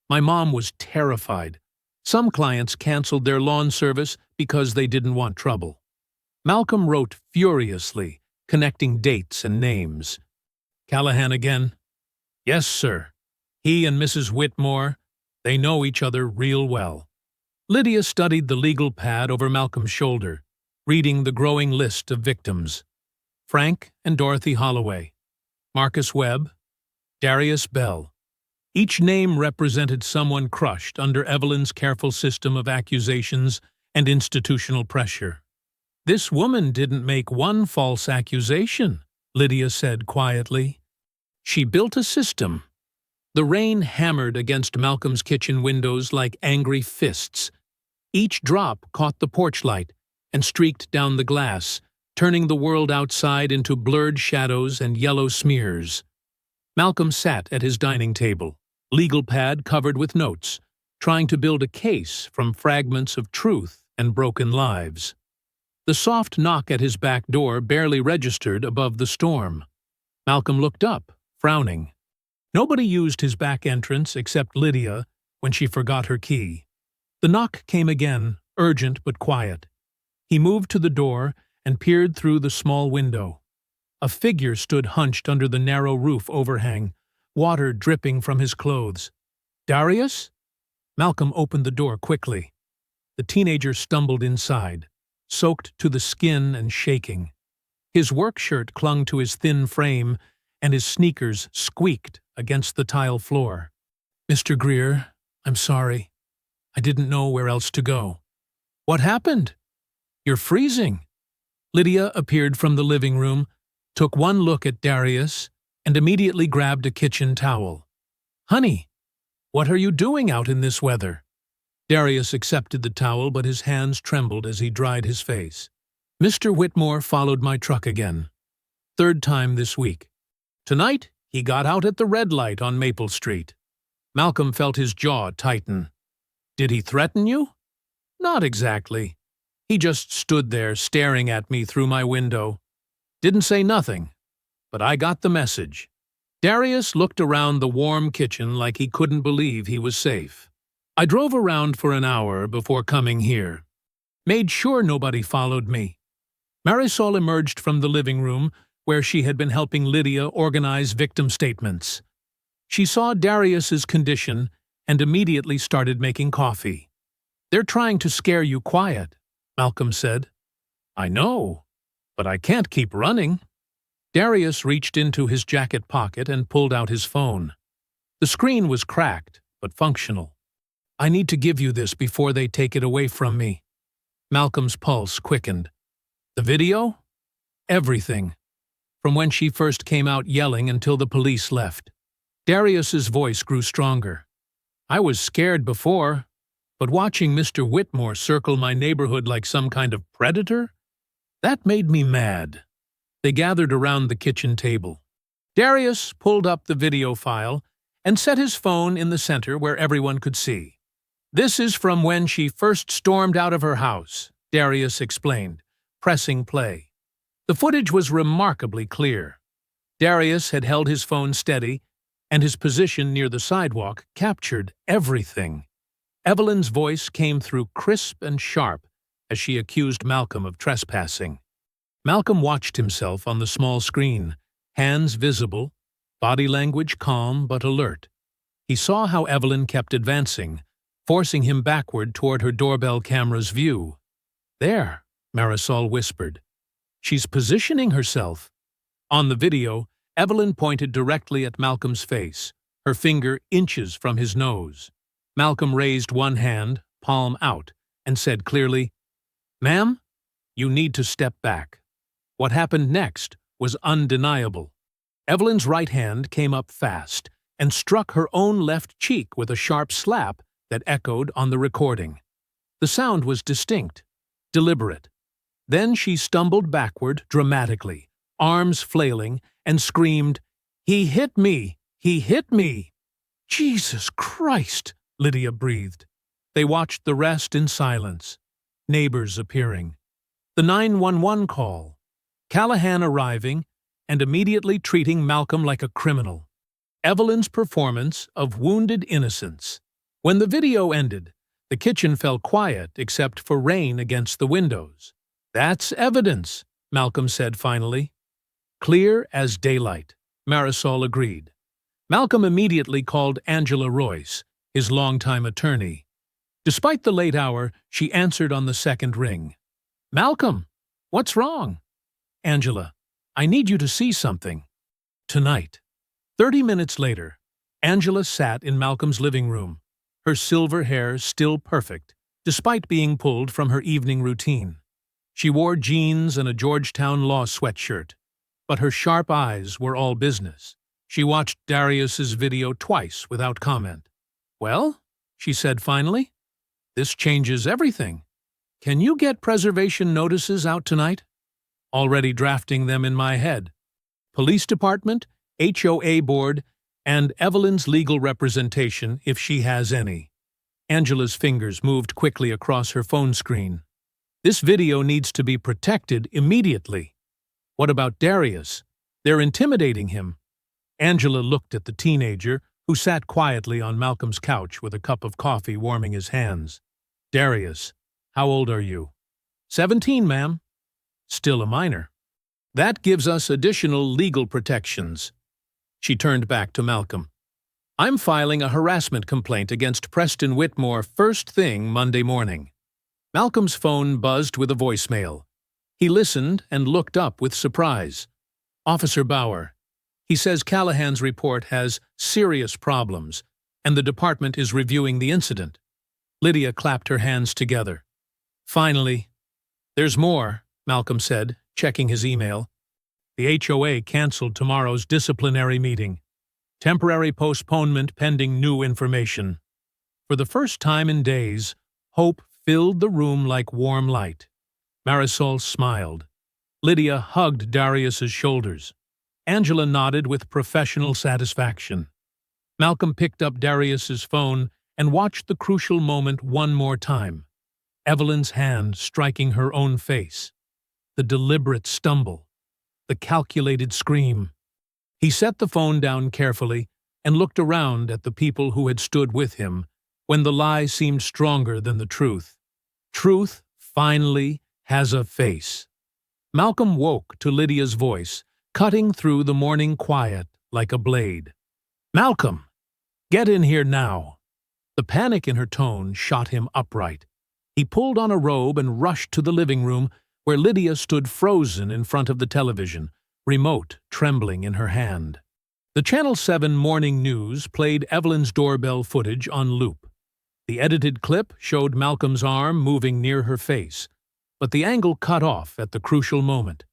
My mom was terrified. Some clients canceled their lawn service because they didn't want trouble." Malcolm wrote furiously, connecting dates and names. "Callahan again?" "Yes, sir. He and Mrs. Whitmore, they know each other real well." Lydia studied the legal pad over Malcolm's shoulder, reading the growing list of victims. Frank and Dorothy Holloway, Marcus Webb, Darius Bell. Each name represented someone crushed under Evelyn's careful system of accusations and institutional pressure. "This woman didn't make one false accusation," Lydia said quietly. "She built a system." The rain hammered against Malcolm's kitchen windows like angry fists. Each drop caught the porch light and streaked down the glass, turning the world outside into blurred shadows and yellow smears. Malcolm sat at his dining table, legal pad covered with notes, trying to build a case from fragments of truth and broken lives. The soft knock at his back door barely registered above the storm. Malcolm looked up, frowning. Nobody used his back entrance except Lydia when she forgot her key. The knock came again, urgent but quiet. He moved to the door and peered through the small window. A figure stood hunched under the narrow roof overhang, water dripping from his clothes. "Darius?" Malcolm opened the door quickly. The teenager stumbled inside, soaked to the skin and shaking. His work shirt clung to his thin frame, and his sneakers squeaked against the tile floor. "Mr. Greer, I'm sorry. I didn't know where else to go." "What happened?" "You're freezing." Lydia appeared from the living room, took one look at Darius, and immediately grabbed a kitchen towel. "Honey, what are you doing out in this weather?" Darius accepted the towel, but his hands trembled as he dried his face. "Mr. Whitmore followed my truck again. 3rd time this week. Tonight, he got out at the red light on Maple Street." Malcolm felt his jaw tighten. "Did he threaten you?" "Not exactly. He just stood there staring at me through my window. Didn't say nothing, but I got the message." Darius looked around the warm kitchen like he couldn't believe he was safe. "I drove around for an hour before coming here. Made sure nobody followed me." Marisol emerged from the living room, where she had been helping Lydia organize victim statements. She saw Darius's condition and immediately started making coffee. "They're trying to scare you quiet," Malcolm said. "I know, but I can't keep running." Darius reached into his jacket pocket and pulled out his phone. The screen was cracked, but functional. "I need to give you this before they take it away from me." Malcolm's pulse quickened. "The video?" "Everything. From when she first came out yelling until the police left." Darius's voice grew stronger. "I was scared before, but watching Mr. Whitmore circle my neighborhood like some kind of predator? That made me mad." They gathered around the kitchen table. Darius pulled up the video file and set his phone in the center where everyone could see. "This is from when she first stormed out of her house," Darius explained, pressing play. The footage was remarkably clear. Darius had held his phone steady, and his position near the sidewalk captured everything. Evelyn's voice came through crisp and sharp as she accused Malcolm of trespassing. Malcolm watched himself on the small screen, hands visible, body language calm but alert. He saw how Evelyn kept advancing, forcing him backward toward her doorbell camera's view. "There," Marisol whispered. "She's positioning herself." On the video, Evelyn pointed directly at Malcolm's face, her finger inches from his nose. Malcolm raised one hand, palm out, and said clearly, "Ma'am, you need to step back." What happened next was undeniable. Evelyn's right hand came up fast and struck her own left cheek with a sharp slap that echoed on the recording. The sound was distinct, deliberate. Then she stumbled backward dramatically, arms flailing, and screamed, "He hit me! He hit me!" "Jesus Christ!" Lydia breathed. They watched the rest in silence, neighbors appearing. The 911 call, Callahan arriving and immediately treating Malcolm like a criminal. Evelyn's performance of wounded innocence. When the video ended, the kitchen fell quiet except for rain against the windows. "That's evidence," Malcolm said finally. "Clear as daylight," Marisol agreed. Malcolm immediately called Angela Royce, his longtime attorney. Despite the late hour, she answered on the second ring. "Malcolm, what's wrong?" "Angela, I need you to see something. Tonight." 30 minutes later, Angela sat in Malcolm's living room, her silver hair still perfect, despite being pulled from her evening routine. She wore jeans and a Georgetown law sweatshirt, but her sharp eyes were all business. She watched Darius's video twice without comment. "Well," she said finally, "this changes everything. Can you get preservation notices out tonight?" "Already drafting them in my head. Police department, HOA board, and Evelyn's legal representation if she has any." Angela's fingers moved quickly across her phone screen. "This video needs to be protected immediately." "What about Darius? They're intimidating him." Angela looked at the teenager, who sat quietly on Malcolm's couch with a cup of coffee warming his hands. "Darius, how old are you?" 17, ma'am." "Still a minor. That gives us additional legal protections." She turned back to Malcolm. "I'm filing a harassment complaint against Preston Whitmore first thing Monday morning." Malcolm's phone buzzed with a voicemail. He listened and looked up with surprise. "Officer Bauer. He says Callahan's report has serious problems, and the department is reviewing the incident." Lydia clapped her hands together. "Finally." "There's more," Malcolm said, checking his email. "The HOA canceled tomorrow's disciplinary meeting. Temporary postponement pending new information." For the first time in days, hope filled the room like warm light. Marisol smiled. Lydia hugged Darius's shoulders. Angela nodded with professional satisfaction. Malcolm picked up Darius's phone and watched the crucial moment one more time. Evelyn's hand striking her own face. The deliberate stumble. The calculated scream. He set the phone down carefully and looked around at the people who had stood with him when the lie seemed stronger than the truth. Truth, finally, has a face. Malcolm woke to Lydia's voice, cutting through the morning quiet like a blade. "Malcolm! Get in here now!" The panic in her tone shot him upright. He pulled on a robe and rushed to the living room, where Lydia stood frozen in front of the television, remote trembling in her hand. The Channel 7 Morning News played Evelyn's doorbell footage on loop. The edited clip showed Malcolm's arm moving near her face, but the angle cut off at the crucial moment.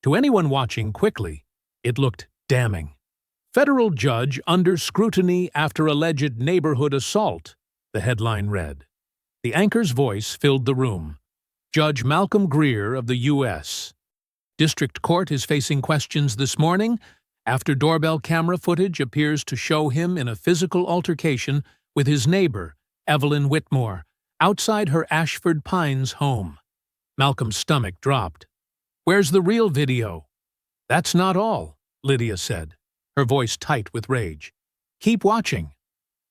To anyone watching quickly, it looked damning. "Federal judge under scrutiny after alleged neighborhood assault," the headline read. The anchor's voice filled the room. "Judge Malcolm Greer of the U.S. District Court is facing questions this morning After doorbell camera footage appears to show him in a physical altercation with his neighbor, Evelyn Whitmore, outside her Ashford Pines home. Malcolm's stomach dropped. "Where's the real video?" "That's not all," Lydia said, her voice tight with rage. "Keep watching."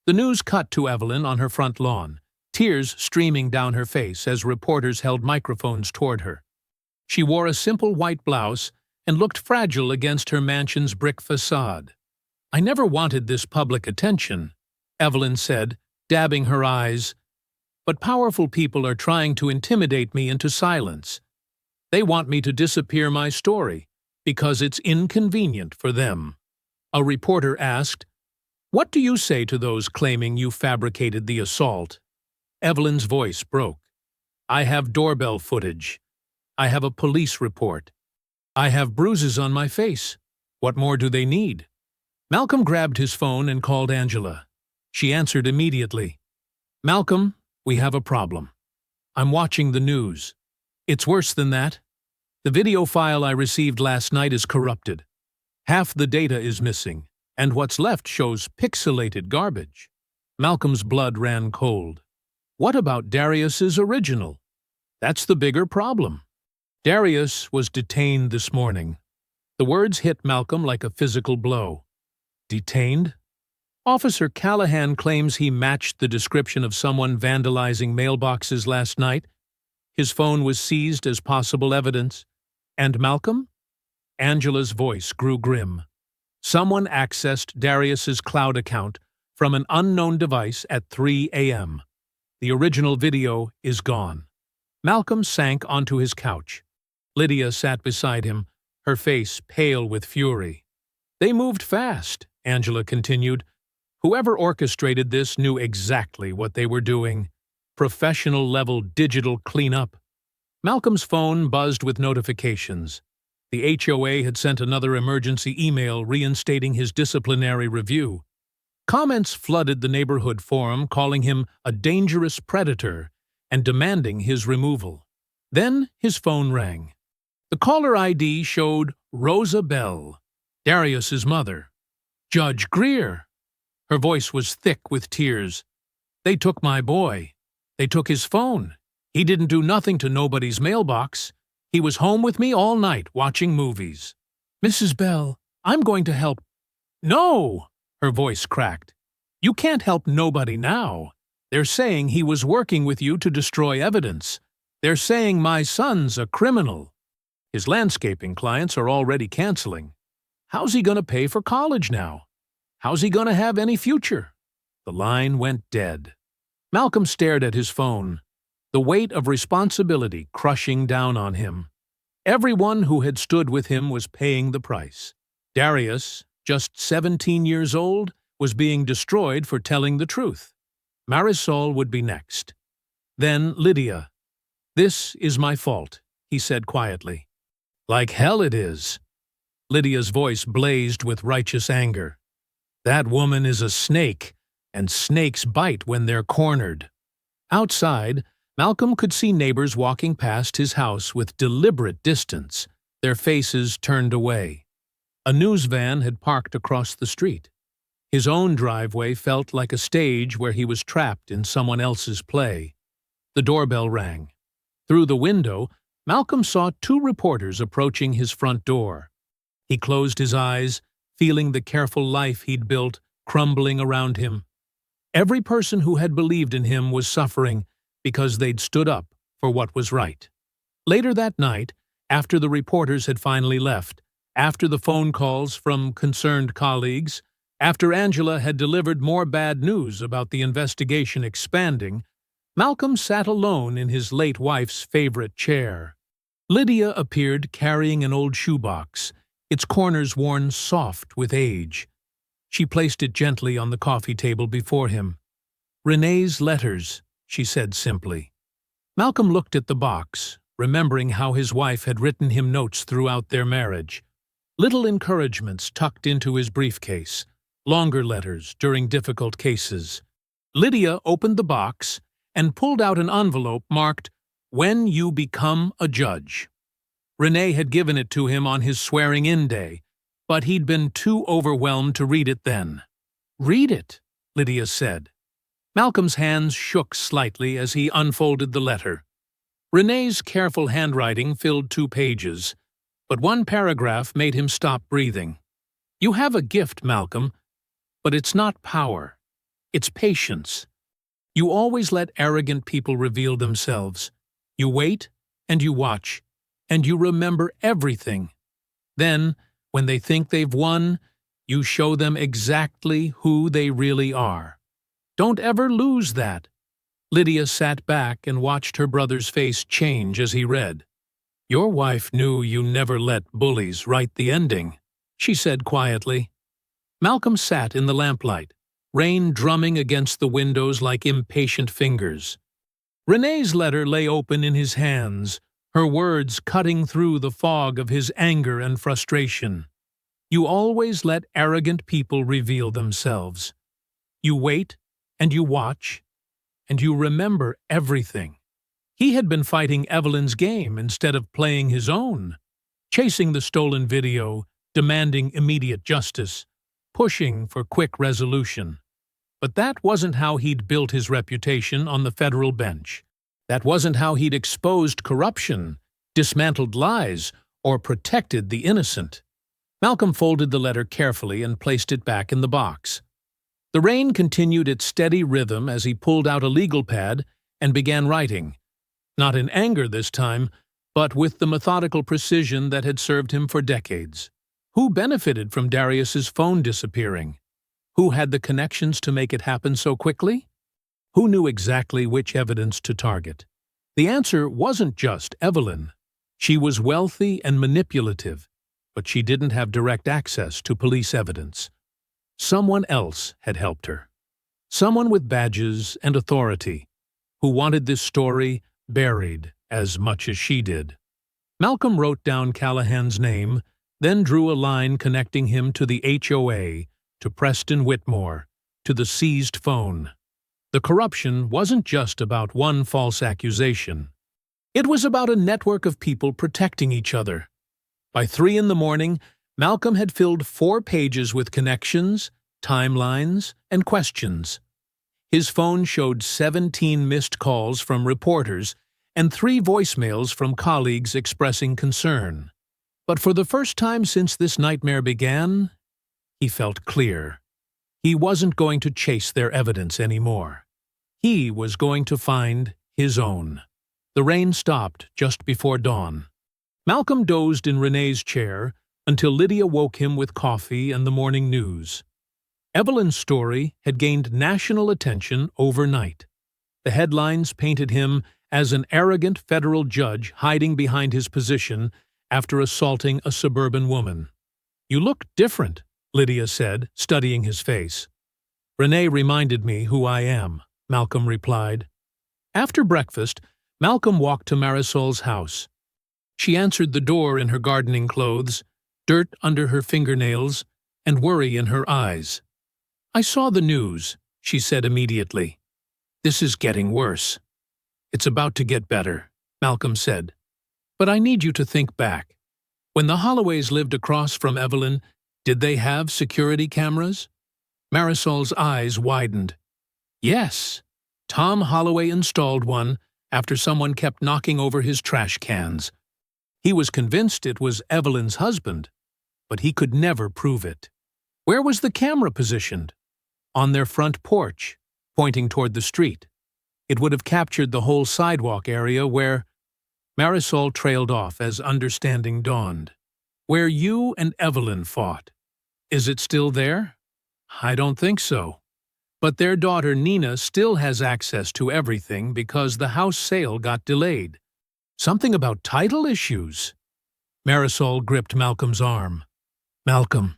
The news cut to Evelyn on her front lawn, tears streaming down her face as reporters held microphones toward her. She wore a simple white blouse and looked fragile against her mansion's brick facade. "I never wanted this public attention," Evelyn said, dabbing her eyes. "But powerful people are trying to intimidate me into silence. They want me to disappear my story because it's inconvenient for them." A reporter asked, "What do you say to those claiming you fabricated the assault?" Evelyn's voice broke. "I have doorbell footage. I have a police report. I have bruises on my face. What more do they need?" Malcolm grabbed his phone and called Angela. She answered immediately. "Malcolm, we have a problem. I'm watching the news. It's worse than that. The video file I received last night is corrupted. Half the data is missing, and what's left shows pixelated garbage." Malcolm's blood ran cold. What about Darius's original? That's the bigger problem. "Darius was detained this morning." The words hit Malcolm like a physical blow. "Detained?" "Officer Callahan claims he matched the description of someone vandalizing mailboxes last night. His phone was seized as possible evidence. And Malcolm?" Angela's voice grew grim. "Someone accessed Darius's cloud account from an unknown device at 3 a.m. The original video is gone." Malcolm sank onto his couch. Lydia sat beside him, her face pale with fury. "They moved fast," Angela continued. "Whoever orchestrated this knew exactly what they were doing. Professional-level digital cleanup." Malcolm's phone buzzed with notifications. The HOA had sent another emergency email reinstating his disciplinary review. Comments flooded the neighborhood forum calling him a dangerous predator and demanding his removal. Then his phone rang. The caller ID showed Rosa Bell, Darius's mother. "Judge Greer." Her voice was thick with tears. "They took my boy. They took his phone. He didn't do nothing to nobody's mailbox. He was home with me all night watching movies." "Mrs. Bell, I'm going to help." "No!" Her voice cracked. "You can't help nobody now. They're saying he was working with you to destroy evidence. They're saying my son's a criminal. His landscaping clients are already canceling. How's he going to pay for college now? How's he going to have any future?" The line went dead. Malcolm stared at his phone, the weight of responsibility crushing down on him. Everyone who had stood with him was paying the price. Darius, just 17 years old, was being destroyed for telling the truth. Marisol would be next. Then Lydia. "This is my fault," he said quietly. "Like hell it is." Lydia's voice blazed with righteous anger. "That woman is a snake, and snakes bite when they're cornered." Outside, Malcolm could see neighbors walking past his house with deliberate distance, their faces turned away. A news van had parked across the street. His own driveway felt like a stage where he was trapped in someone else's play. The doorbell rang. Through the window, Malcolm saw 2 reporters approaching his front door. He closed his eyes, feeling the careful life he'd built crumbling around him. Every person who had believed in him was suffering because they'd stood up for what was right. Later that night, after the reporters had finally left, after the phone calls from concerned colleagues, after Angela had delivered more bad news about the investigation expanding, Malcolm sat alone in his late wife's favorite chair. Lydia appeared carrying an old shoebox, its corners worn soft with age. She placed it gently on the coffee table before him. "Renee's letters," she said simply. Malcolm looked at the box, remembering how his wife had written him notes throughout their marriage. Little encouragements tucked into his briefcase, longer letters during difficult cases. Lydia opened the box and pulled out an envelope marked, "When you become a judge." Renee had given it to him on his swearing-in day, but he'd been too overwhelmed to read it then. "Read it," Lydia said. Malcolm's hands shook slightly as he unfolded the letter. Renee's careful handwriting filled 2 pages, but one paragraph made him stop breathing. "You have a gift, Malcolm, but it's not power. It's patience. You always let arrogant people reveal themselves. You wait, and you watch, and you remember everything. Then, when they think they've won, you show them exactly who they really are. Don't ever lose that." Lydia sat back and watched her brother's face change as he read. "Your wife knew you never let bullies write the ending," she said quietly. Malcolm sat in the lamplight, rain drumming against the windows like impatient fingers. Renee's letter lay open in his hands, her words cutting through the fog of his anger and frustration. "You always let arrogant people reveal themselves. You wait, and you watch, and you remember everything." He had been fighting Evelyn's game instead of playing his own, chasing the stolen video, demanding immediate justice, pushing for quick resolution. But that wasn't how he'd built his reputation on the federal bench. That wasn't how he'd exposed corruption, dismantled lies, or protected the innocent. Malcolm folded the letter carefully and placed it back in the box. The rain continued its steady rhythm as he pulled out a legal pad and began writing. Not in anger this time, but with the methodical precision that had served him for decades. Who benefited from Darius's phone disappearing? Who had the connections to make it happen so quickly? Who knew exactly which evidence to target? The answer wasn't just Evelyn. She was wealthy and manipulative, but she didn't have direct access to police evidence. Someone else had helped her. Someone with badges and authority, who wanted this story buried as much as she did. Malcolm wrote down Callahan's name, then drew a line connecting him to the HOA, to Preston Whitmore, to the seized phone. The corruption wasn't just about one false accusation. It was about a network of people protecting each other. By 3 a.m, Malcolm had filled 4 pages with connections, timelines, and questions. His phone showed 17 missed calls from reporters and 3 voicemails from colleagues expressing concern. But for the first time since this nightmare began, he felt clear. He wasn't going to chase their evidence anymore. He was going to find his own. The rain stopped just before dawn. Malcolm dozed in Renee's chair until Lydia woke him with coffee and the morning news. Evelyn's story had gained national attention overnight. The headlines painted him as an arrogant federal judge hiding behind his position after assaulting a suburban woman. "You look different," Lydia said, studying his face. "Renee reminded me who I am," Malcolm replied. After breakfast, Malcolm walked to Marisol's house. She answered the door in her gardening clothes, dirt under her fingernails, and worry in her eyes. "I saw the news," she said immediately. "This is getting worse." "It's about to get better," Malcolm said. "But I need you to think back. When the Holloways lived across from Evelyn, did they have security cameras?" Marisol's eyes widened. "Yes. Tom Holloway installed one after someone kept knocking over his trash cans. He was convinced it was Evelyn's husband, but he could never prove it." "Where was the camera positioned?" "On their front porch, pointing toward the street. It would have captured the whole sidewalk area where—" Marisol trailed off as understanding dawned. "Where you and Evelyn fought. Is it still there?" "I don't think so. But their daughter Nina still has access to everything because the house sale got delayed. Something about title issues." Marisol gripped Malcolm's arm. "Malcolm,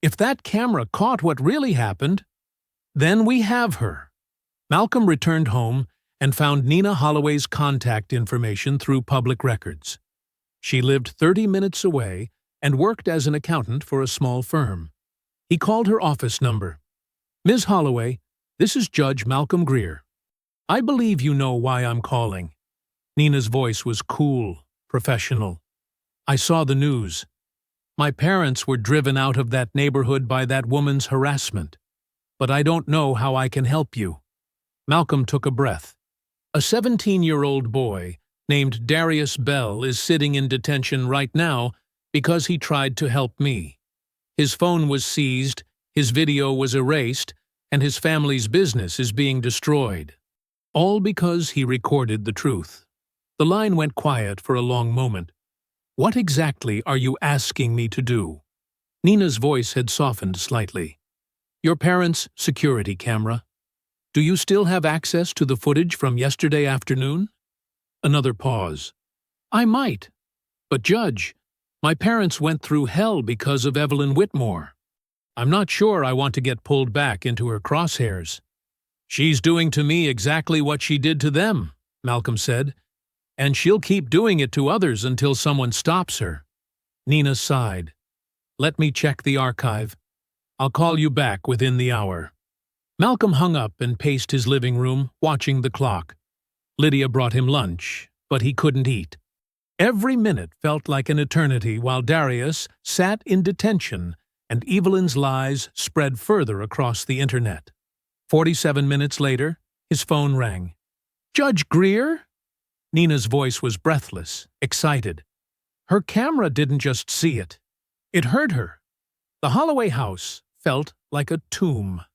if that camera caught what really happened, then we have her." Malcolm returned home and found Nina Holloway's contact information through public records. She lived 30 minutes away and worked as an accountant for a small firm. He called her office number. "Ms. Holloway, this is Judge Malcolm Greer. I believe you know why I'm calling." Nina's voice was cool, professional. "I saw the news. My parents were driven out of that neighborhood by that woman's harassment. But I don't know how I can help you." Malcolm took a breath. "A 17-year-old boy named Darius Bell is sitting in detention right now because he tried to help me. His phone was seized, his video was erased, and his family's business is being destroyed. All because he recorded the truth." The line went quiet for a long moment. "What exactly are you asking me to do?" Nina's voice had softened slightly. "Your parents' security camera. Do you still have access to the footage from yesterday afternoon?" Another pause. "I might. But Judge, my parents went through hell because of Evelyn Whitmore. I'm not sure I want to get pulled back into her crosshairs." "She's doing to me exactly what she did to them," Malcolm said, "and she'll keep doing it to others until someone stops her." Nina sighed. "Let me check the archive. I'll call you back within the hour." Malcolm hung up and paced his living room, watching the clock. Lydia brought him lunch, but he couldn't eat. Every minute felt like an eternity while Darius sat in detention and Evelyn's lies spread further across the internet. 47 minutes later, his phone rang. "Judge Greer?" Nina's voice was breathless, excited. Her camera didn't just see it. It heard her. The Holloway house felt like a tomb.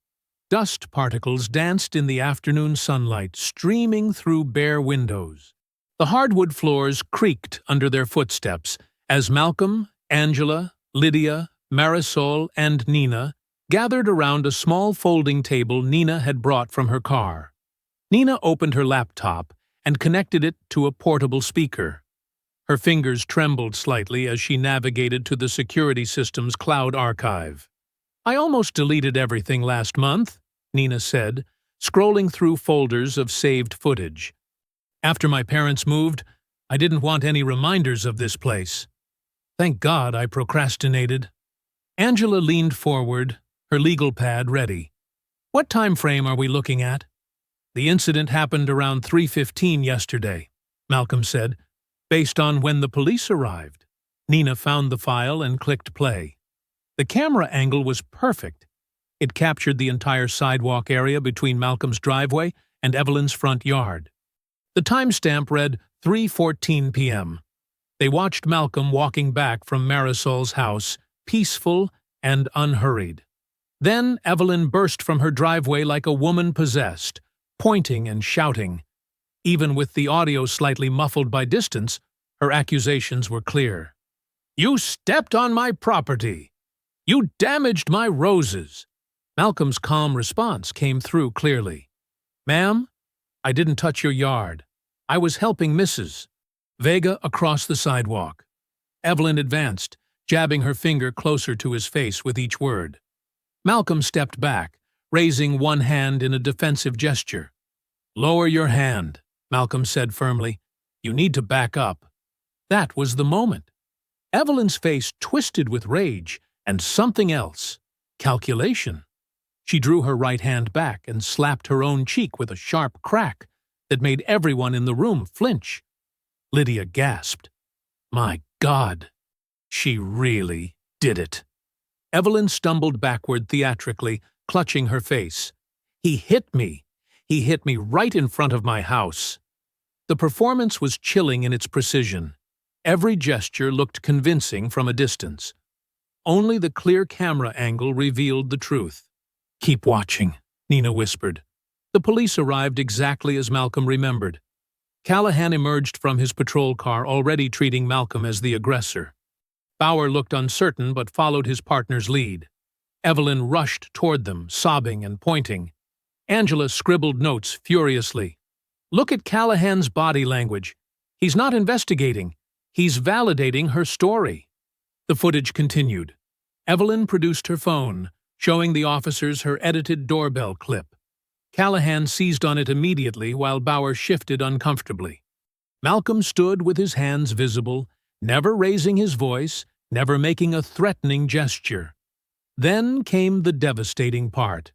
Dust particles danced in the afternoon sunlight, streaming through bare windows. The hardwood floors creaked under their footsteps as Malcolm, Angela, Lydia, Marisol, and Nina gathered around a small folding table Nina had brought from her car. Nina opened her laptop and connected it to a portable speaker. Her fingers trembled slightly as she navigated to the security system's cloud archive. "I almost deleted everything last month," Nina said, scrolling through folders of saved footage. "After my parents moved, I didn't want any reminders of this place. Thank God I procrastinated." Angela leaned forward, her legal pad ready. "What time frame are we looking at?" "The incident happened around 3:15 yesterday," Malcolm said, "based on when the police arrived." Nina found the file and clicked play. The camera angle was perfect. It captured the entire sidewalk area between Malcolm's driveway and Evelyn's front yard. The timestamp read 3:14 p.m. They watched Malcolm walking back from Marisol's house, peaceful and unhurried. Then Evelyn burst from her driveway like a woman possessed, pointing and shouting. Even with the audio slightly muffled by distance, her accusations were clear. "You stepped on my property! You damaged my roses!" Malcolm's calm response came through clearly. "Ma'am, I didn't touch your yard. I was helping Mrs. Vega across the sidewalk." Evelyn advanced, jabbing her finger closer to his face with each word. Malcolm stepped back, raising one hand in a defensive gesture. "Lower your hand," Malcolm said firmly. "You need to back up." That was the moment. Evelyn's face twisted with rage and something else. Calculation. She drew her right hand back and slapped her own cheek with a sharp crack that made everyone in the room flinch. Lydia gasped. My God, she really did it. Evelyn stumbled backward theatrically, clutching her face. He hit me. He hit me right in front of my house. The performance was chilling in its precision. Every gesture looked convincing from a distance. Only the clear camera angle revealed the truth. "Keep watching," Nina whispered. The police arrived exactly as Malcolm remembered. Callahan emerged from his patrol car, already treating Malcolm as the aggressor. Bauer looked uncertain but followed his partner's lead. Evelyn rushed toward them, sobbing and pointing. Angela scribbled notes furiously. "Look at Callahan's body language. He's not investigating. He's validating her story." The footage continued. Evelyn produced her phone, showing the officers her edited doorbell clip. Callahan seized on it immediately while Bauer shifted uncomfortably. Malcolm stood with his hands visible, never raising his voice, never making a threatening gesture. Then came the devastating part.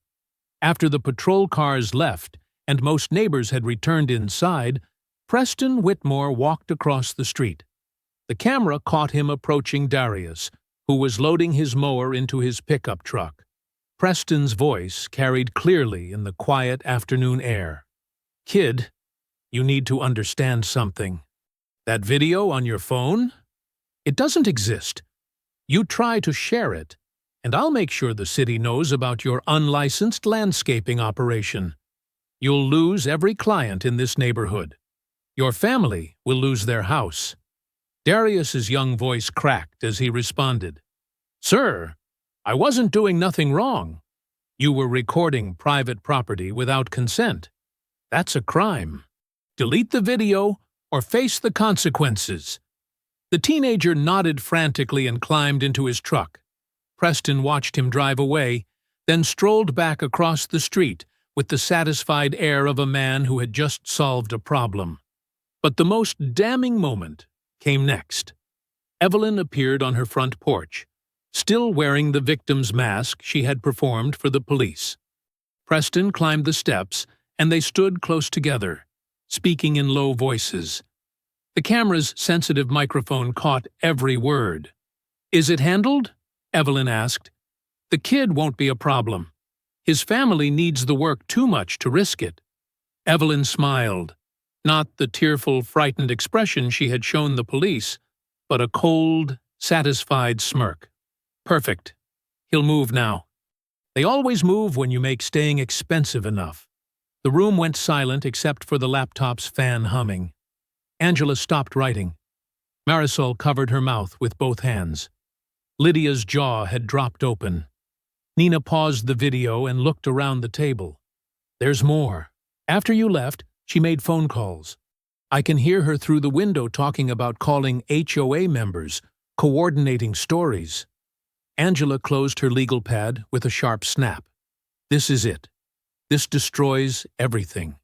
After the patrol cars left and most neighbors had returned inside, Preston Whitmore walked across the street. The camera caught him approaching Darius, who was loading his mower into his pickup truck. Preston's voice carried clearly in the quiet afternoon air. "Kid, you need to understand something. That video on your phone? It doesn't exist. You try to share it, and I'll make sure the city knows about your unlicensed landscaping operation. You'll lose every client in this neighborhood. Your family will lose their house." Darius's young voice cracked as he responded. "Sir, I wasn't doing nothing wrong. You were recording private property without consent. That's a crime. Delete the video or face the consequences." The teenager nodded frantically and climbed into his truck. Preston watched him drive away, then strolled back across the street with the satisfied air of a man who had just solved a problem. But the most damning moment came next. Evelyn appeared on her front porch, still wearing the victim's mask she had performed for the police. Preston climbed the steps, and they stood close together, speaking in low voices. The camera's sensitive microphone caught every word. "Is it handled?" Evelyn asked. "The kid won't be a problem. His family needs the work too much to risk it." Evelyn smiled, not the tearful, frightened expression she had shown the police, but a cold, satisfied smirk. "Perfect. He'll move now. They always move when you make staying expensive enough." The room went silent except for the laptop's fan humming. Angela stopped writing. Marisol covered her mouth with both hands. Lydia's jaw had dropped open. Nina paused the video and looked around the table. "There's more. After you left, she made phone calls. I can hear her through the window talking about calling HOA members, coordinating stories." Angela closed her legal pad with a sharp snap. "This is it. This destroys everything.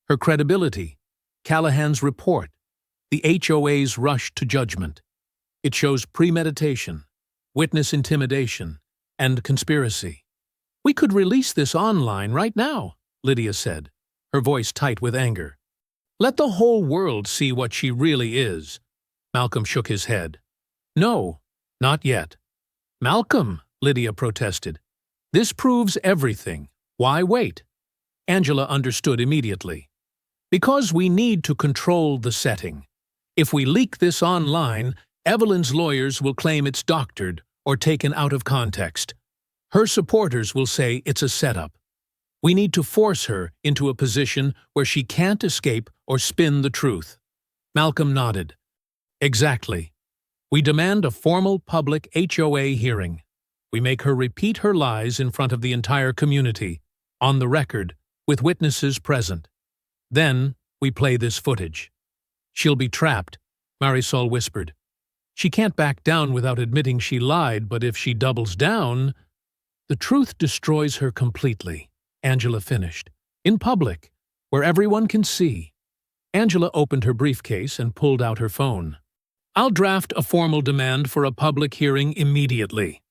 Her credibility, Callahan's report, the HOA's rush to judgment. It shows premeditation, witness intimidation, and conspiracy." "We could release this online right now," Lydia said, her voice tight with anger. "Let the whole world see what she really is." Malcolm shook his head. "No, not yet." "Malcolm," Lydia protested, "this proves everything. Why wait?" Angela understood immediately. "Because we need to control the setting. If we leak this online, Evelyn's lawyers will claim it's doctored or taken out of context. Her supporters will say it's a setup. We need to force her into a position where she can't escape or spin the truth." Malcolm nodded. "Exactly. We demand a formal public HOA hearing. We make her repeat her lies in front of the entire community, on the record, with witnesses present. Then we play this footage." "She'll be trapped," Marisol whispered. "She can't back down without admitting she lied, but if she doubles down—" "The truth destroys her completely," Angela finished. "In public, where everyone can see." Angela opened her briefcase and pulled out her phone. "I'll draft a formal demand for a public hearing immediately.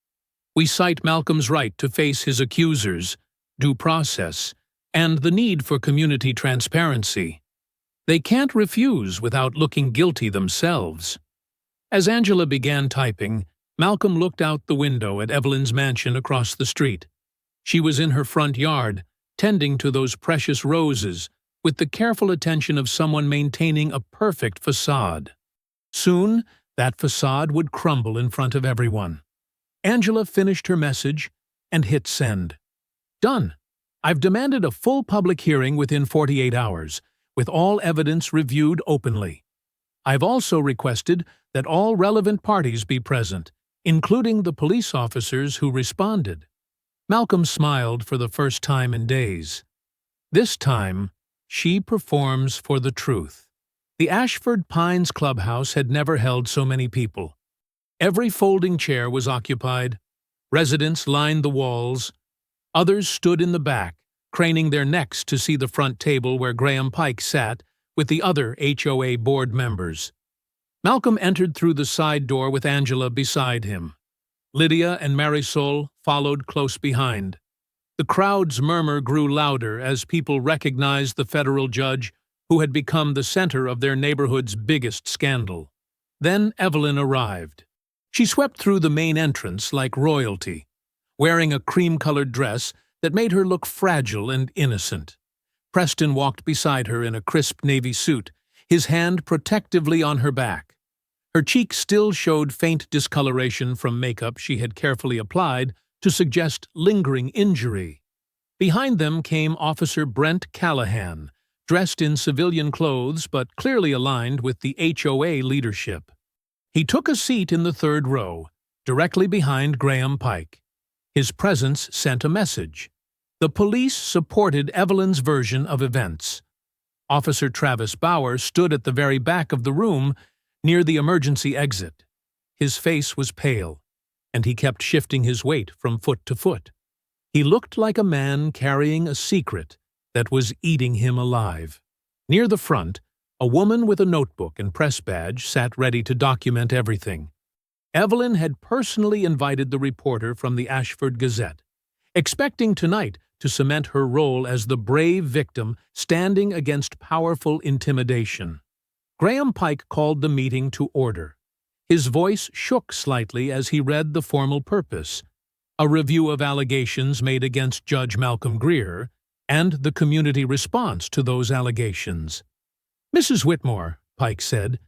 We cite Malcolm's right to face his accusers, due process, and the need for community transparency. They can't refuse without looking guilty themselves." As Angela began typing, Malcolm looked out the window at Evelyn's mansion across the street. She was in her front yard, tending to those precious roses, with the careful attention of someone maintaining a perfect facade. Soon, that facade would crumble in front of everyone. Angela finished her message and hit send. "Done. I've demanded a full public hearing within 48 hours, with all evidence reviewed openly. I've also requested that all relevant parties be present, including the police officers who responded." Malcolm smiled for the first time in days. This time, she performs for the truth. The Ashford Pines clubhouse had never held so many people. Every folding chair was occupied. Residents lined the walls. Others stood in the back, craning their necks to see the front table where Graham Pike sat with the other HOA board members. Malcolm entered through the side door with Angela beside him. Lydia and Marisol followed close behind. The crowd's murmur grew louder as people recognized the federal judge who had become the center of their neighborhood's biggest scandal. Then Evelyn arrived. She swept through the main entrance like royalty, wearing a cream-colored dress that made her look fragile and innocent. Preston walked beside her in a crisp navy suit, his hand protectively on her back. Her cheeks still showed faint discoloration from makeup she had carefully applied to suggest lingering injury. Behind them came Officer Brent Callahan, dressed in civilian clothes but clearly aligned with the HOA leadership. He took a seat in the third row, directly behind Graham Pike. His presence sent a message. The police supported Evelyn's version of events. Officer Travis Bauer stood at the very back of the room, near the emergency exit. His face was pale, and he kept shifting his weight from foot to foot. He looked like a man carrying a secret that was eating him alive. Near the front, a woman with a notebook and press badge sat ready to document everything. Evelyn had personally invited the reporter from the Ashford Gazette, expecting tonight to cement her role as the brave victim standing against powerful intimidation. Graham Pike called the meeting to order. His voice shook slightly as he read the formal purpose: a review of allegations made against Judge Malcolm Greer and the community response to those allegations. "Mrs. Whitmore," Pike said,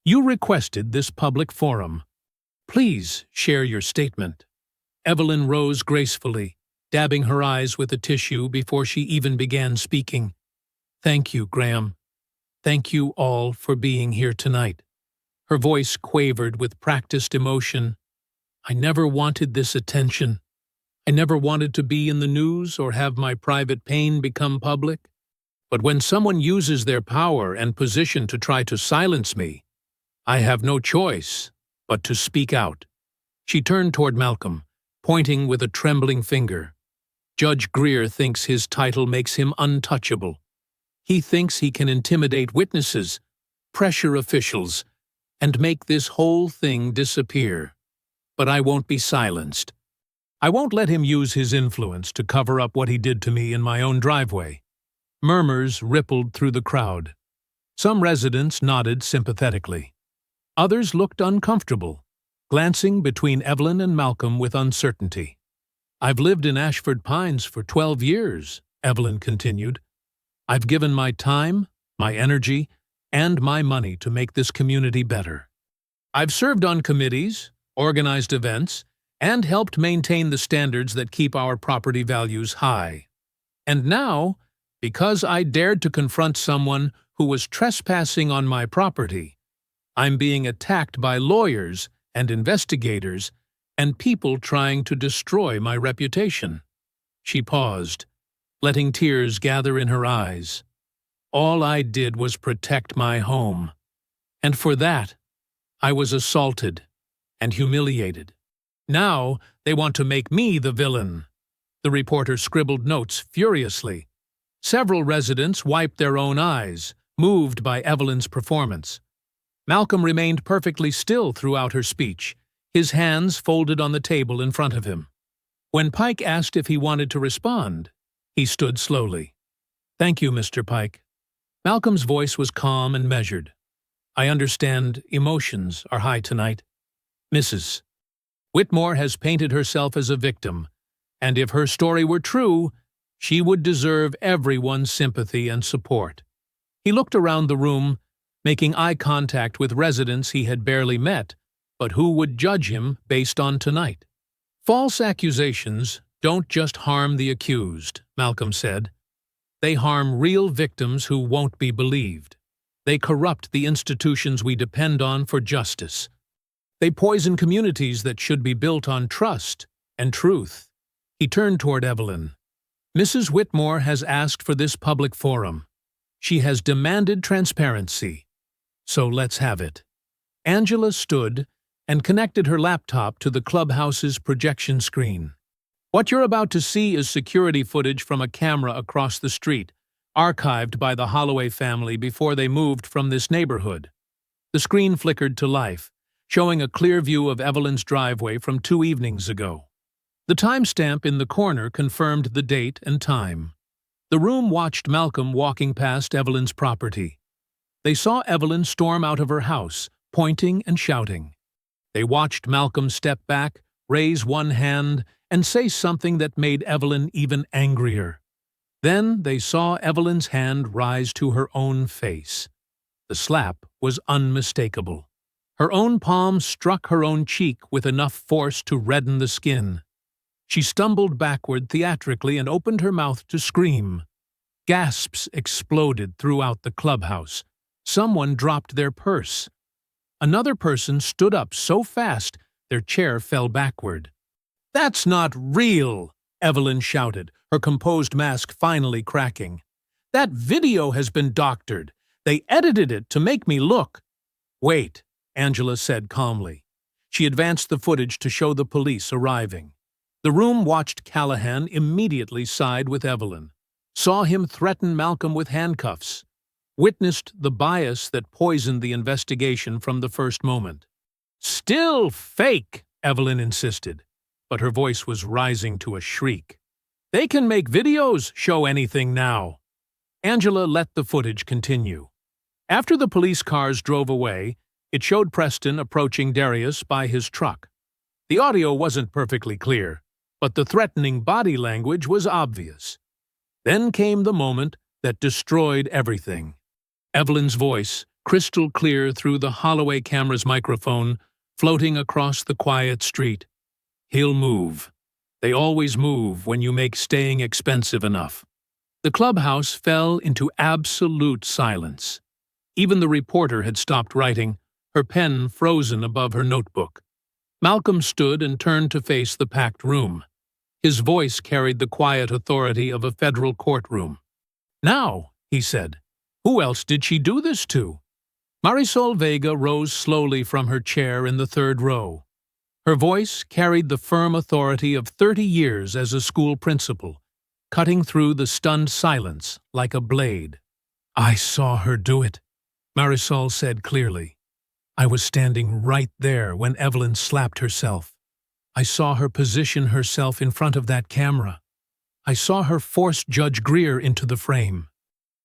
"you requested this public forum. Please share your statement." Evelyn rose gracefully, dabbing her eyes with a tissue before she even began speaking. "Thank you, Graham. Thank you all for being here tonight." Her voice quavered with practiced emotion. "I never wanted this attention. I never wanted to be in the news or have my private pain become public. But when someone uses their power and position to try to silence me, I have no choice but to speak out." She turned toward Malcolm, pointing with a trembling finger. "Judge Greer thinks his title makes him untouchable. He thinks he can intimidate witnesses, pressure officials, and make this whole thing disappear. But I won't be silenced. I won't let him use his influence to cover up what he did to me in my own driveway." Murmurs rippled through the crowd. Some residents nodded sympathetically. Others looked uncomfortable, glancing between Evelyn and Malcolm with uncertainty. "I've lived in Ashford Pines for 12 years, Evelyn continued. "I've given my time, my energy, and my money to make this community better. I've served on committees, organized events, and helped maintain the standards that keep our property values high. And now, because I dared to confront someone who was trespassing on my property, I'm being attacked by lawyers and investigators and people trying to destroy my reputation." She paused, letting tears gather in her eyes. "All I did was protect my home. And for that, I was assaulted and humiliated. Now they want to make me the villain." The reporter scribbled notes furiously. Several residents wiped their own eyes, moved by Evelyn's performance. Malcolm remained perfectly still throughout her speech, his hands folded on the table in front of him. When Pike asked if he wanted to respond, he stood slowly. "Thank you, Mr. Pike." Malcolm's voice was calm and measured. "I understand emotions are high tonight. Mrs. Whitmore has painted herself as a victim, and if her story were true, she would deserve everyone's sympathy and support." He looked around the room, making eye contact with residents he had barely met, but who would judge him based on tonight. "False accusations don't just harm the accused," Malcolm said. "They harm real victims who won't be believed. They corrupt the institutions we depend on for justice. They poison communities that should be built on trust and truth." He turned toward Evelyn. "Mrs. Whitmore has asked for this public forum. She has demanded transparency. So let's have it." Angela stood and connected her laptop to the clubhouse's projection screen. "What you're about to see is security footage from a camera across the street, archived by the Holloway family before they moved from this neighborhood." The screen flickered to life, showing a clear view of Evelyn's driveway from 2 evenings ago. The timestamp in the corner confirmed the date and time. The room watched Malcolm walking past Evelyn's property. They saw Evelyn storm out of her house, pointing and shouting. They watched Malcolm step back, raise one hand, and say something that made Evelyn even angrier. Then they saw Evelyn's hand rise to her own face. The slap was unmistakable. Her own palm struck her own cheek with enough force to redden the skin. She stumbled backward theatrically and opened her mouth to scream. Gasps exploded throughout the clubhouse. Someone dropped their purse. Another person stood up so fast their chair fell backward. "That's not real!" Evelyn shouted, her composed mask finally cracking. "That video has been doctored. They edited it to make me look." "Wait," Angela said calmly. She advanced the footage to show the police arriving. The room watched Callahan immediately side with Evelyn, saw him threaten Malcolm with handcuffs, witnessed the bias that poisoned the investigation from the first moment. "Still fake," Evelyn insisted, but her voice was rising to a shriek. "They can make videos show anything now." Angela let the footage continue. After the police cars drove away, it showed Preston approaching Darius by his truck. The audio wasn't perfectly clear, but the threatening body language was obvious. Then came the moment that destroyed everything. Evelyn's voice, crystal clear through the Holloway camera's microphone, floating across the quiet street. "He'll move. They always move when you make staying expensive enough." The clubhouse fell into absolute silence. Even the reporter had stopped writing, her pen frozen above her notebook. Malcolm stood and turned to face the packed room. His voice carried the quiet authority of a federal courtroom. "Now," he said, "who else did she do this to?" Marisol Vega rose slowly from her chair in the third row. Her voice carried the firm authority of 30 years as a school principal, cutting through the stunned silence like a blade. "I saw her do it," Marisol said clearly. "I was standing right there when Evelyn slapped herself. I saw her position herself in front of that camera. I saw her force Judge Greer into the frame.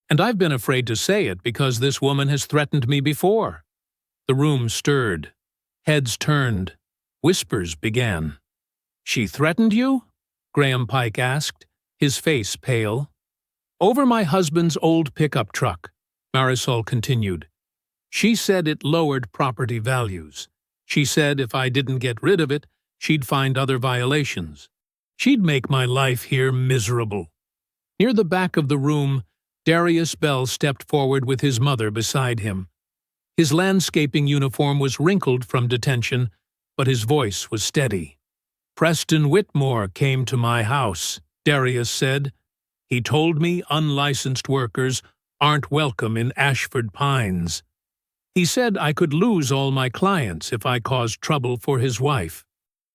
And I've been afraid to say it because this woman has threatened me before." The room stirred. Heads turned. Whispers began. "She threatened you?" Graham Pike asked, his face pale. "Over my husband's old pickup truck," Marisol continued. "She said it lowered property values. She said if I didn't get rid of it, she'd find other violations. She'd make my life here miserable." Near the back of the room, Darius Bell stepped forward with his mother beside him. His landscaping uniform was wrinkled from detention, but his voice was steady. "Preston Whitmore came to my house," Darius said. "He told me unlicensed workers aren't welcome in Ashford Pines. He said I could lose all my clients if I caused trouble for his wife.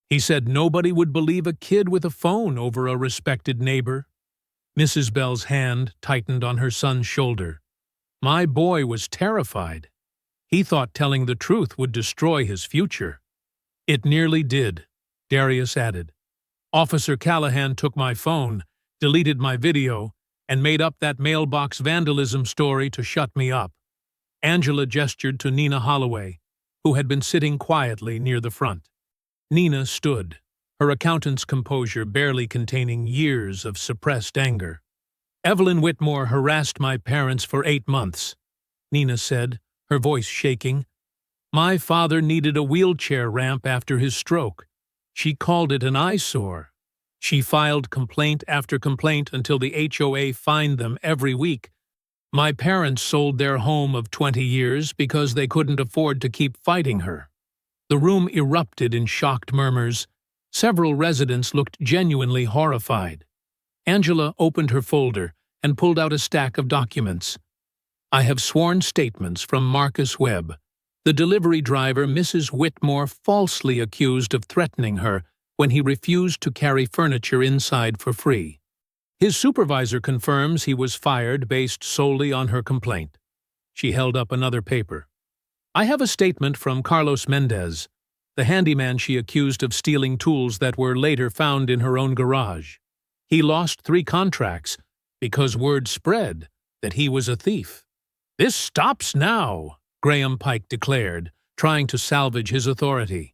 He said nobody would believe a kid with a phone over a respected neighbor." Mrs. Bell's hand tightened on her son's shoulder. "My boy was terrified. He thought telling the truth would destroy his future." "It nearly did," Darius added. "Officer Callahan took my phone, deleted my video, and made up that mailbox vandalism story to shut me up." Angela gestured to Nina Holloway, who had been sitting quietly near the front. Nina stood, her accountant's composure barely containing years of suppressed anger. "Evelyn Whitmore harassed my parents for 8 months," Nina said, her voice shaking. "My father needed a wheelchair ramp after his stroke. She called it an eyesore. She filed complaint after complaint until the HOA fined them every week. My parents sold their home of 20 years because they couldn't afford to keep fighting her." The room erupted in shocked murmurs. Several residents looked genuinely horrified. Angela opened her folder and pulled out a stack of documents. "I have sworn statements from Marcus Webb, the delivery driver Mrs. Whitmore falsely accused of threatening her when he refused to carry furniture inside for free. His supervisor confirms he was fired based solely on her complaint." She held up another paper. "I have a statement from Carlos Mendez, the handyman she accused of stealing tools that were later found in her own garage. He lost 3 contracts because word spread that he was a thief." "This stops now," Graham Pike declared, trying to salvage his authority.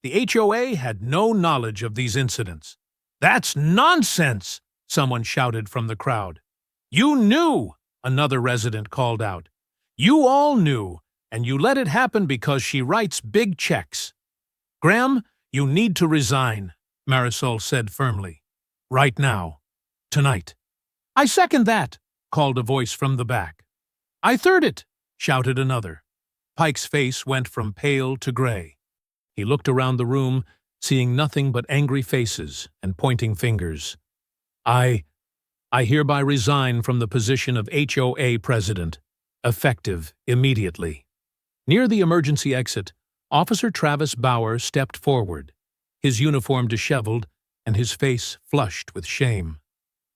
The HOA had no knowledge of these incidents. "That's nonsense!" someone shouted from the crowd. "You knew!" another resident called out. "You all knew, and you let it happen because she writes big checks." "Graham, you need to resign," Marisol said firmly. "Right now. Tonight." "I second that," called a voice from the back. "I third it," shouted another. Pike's face went from pale to gray. He looked around the room, seeing nothing but angry faces and pointing fingers. I hereby resign from the position of HOA president, effective immediately." Near the emergency exit, Officer Travis Bauer stepped forward, his uniform disheveled and his face flushed with shame.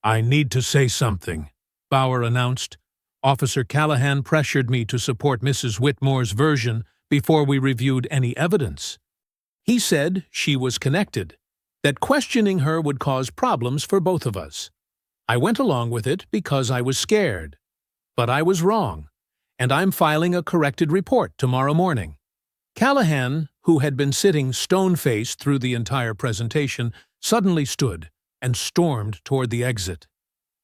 "I need to say something," Bauer announced. "Officer Callahan pressured me to support Mrs. Whitmore's version before we reviewed any evidence. He said she was connected, that questioning her would cause problems for both of us. I went along with it because I was scared. But I was wrong, and I'm filing a corrected report tomorrow morning." Callahan, who had been sitting stone-faced through the entire presentation, suddenly stood and stormed toward the exit.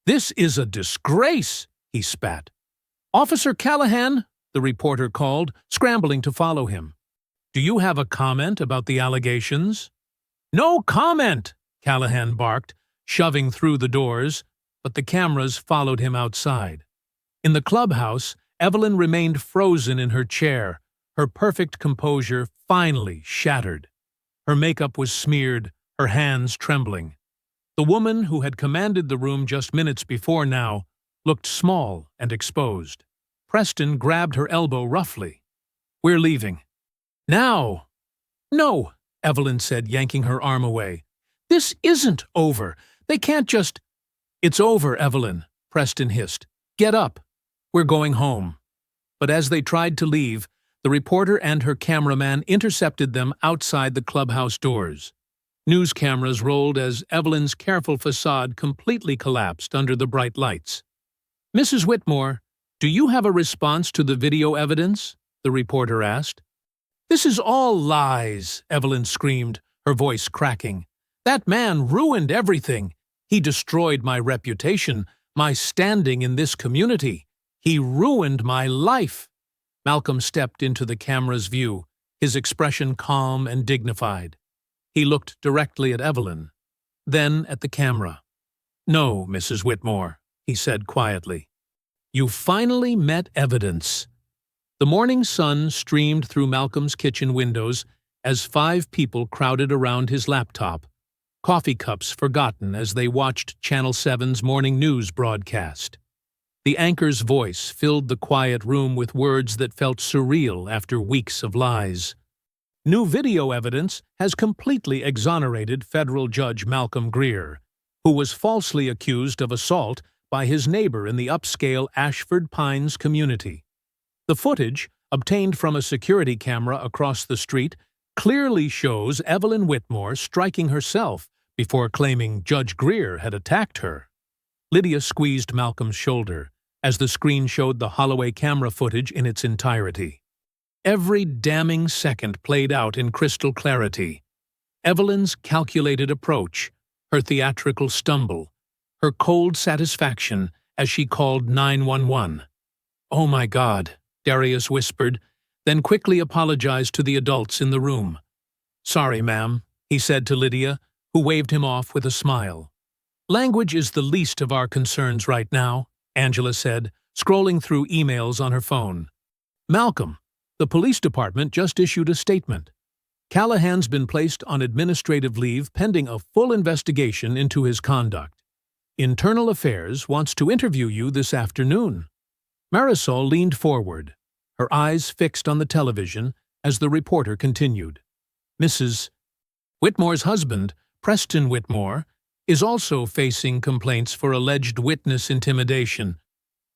"This is a disgrace!" he spat. "Officer Callahan," the reporter called, scrambling to follow him. "Do you have a comment about the allegations?" "No comment!" Callahan barked, shoving through the doors, but the cameras followed him outside. In the clubhouse, Evelyn remained frozen in her chair, her perfect composure finally shattered. Her makeup was smeared, her hands trembling. The woman who had commanded the room just minutes before now looked small and exposed. Preston grabbed her elbow roughly. "We're leaving." "Now!" "No," Evelyn said, yanking her arm away. "This isn't over. They can't just—" "It's over, Evelyn," Preston hissed. "Get up. We're going home." But as they tried to leave, the reporter and her cameraman intercepted them outside the clubhouse doors. News cameras rolled as Evelyn's careful facade completely collapsed under the bright lights. "Mrs. Whitmore, do you have a response to the video evidence?" the reporter asked. "This is all lies," Evelyn screamed, her voice cracking. "That man ruined everything. He destroyed my reputation, my standing in this community. He ruined my life." Malcolm stepped into the camera's view, his expression calm and dignified. He looked directly at Evelyn, then at the camera. "No, Mrs. Whitmore," he said quietly. "You finally met evidence." The morning sun streamed through Malcolm's kitchen windows as 5 people crowded around his laptop, coffee cups forgotten as they watched Channel 7's morning news broadcast. The anchor's voice filled the quiet room with words that felt surreal after weeks of lies. New video evidence has completely exonerated federal judge Malcolm Greer, who was falsely accused of assault by his neighbor in the upscale Ashford Pines community. The footage, obtained from a security camera across the street, clearly shows Evelyn Whitmore striking herself before claiming Judge Greer had attacked her. Lydia squeezed Malcolm's shoulder as the screen showed the Holloway camera footage in its entirety. Every damning second played out in crystal clarity. Evelyn's calculated approach, her theatrical stumble, her cold satisfaction as she called 911. "Oh my God," Darius whispered, then quickly apologized to the adults in the room. "Sorry, ma'am," he said to Lydia, who waved him off with a smile. "Language is the least of our concerns right now," Angela said, scrolling through emails on her phone. "Malcolm, the police department just issued a statement. Callahan's been placed on administrative leave pending a full investigation into his conduct. Internal Affairs wants to interview you this afternoon." Marisol leaned forward, her eyes fixed on the television as the reporter continued. "Mrs. Whitmore's husband, Preston Whitmore, is also facing complaints for alleged witness intimidation,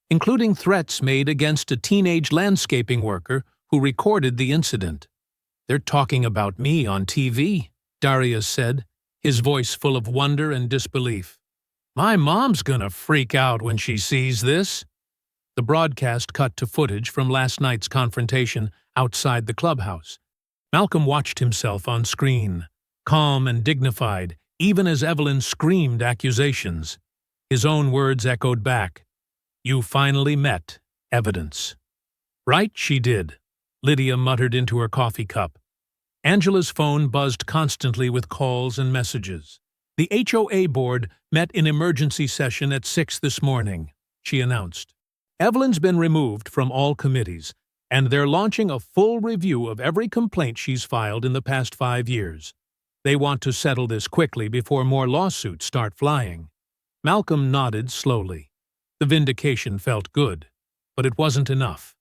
including threats made against a teenage landscaping worker who recorded the incident." "They're talking about me on TV," Darius said, his voice full of wonder and disbelief. "My mom's gonna freak out when she sees this." The broadcast cut to footage from last night's confrontation outside the clubhouse. Malcolm watched himself on screen, calm and dignified, even as Evelyn screamed accusations. His own words echoed back. "You finally met evidence." "Right, she did," Lydia muttered into her coffee cup. Angela's phone buzzed constantly with calls and messages. "The HOA board met in emergency session at 6 this morning," she announced. "Evelyn's been removed from all committees, and they're launching a full review of every complaint she's filed in the past 5 years. They want to settle this quickly before more lawsuits start flying." Malcolm nodded slowly. The vindication felt good, but it wasn't enough.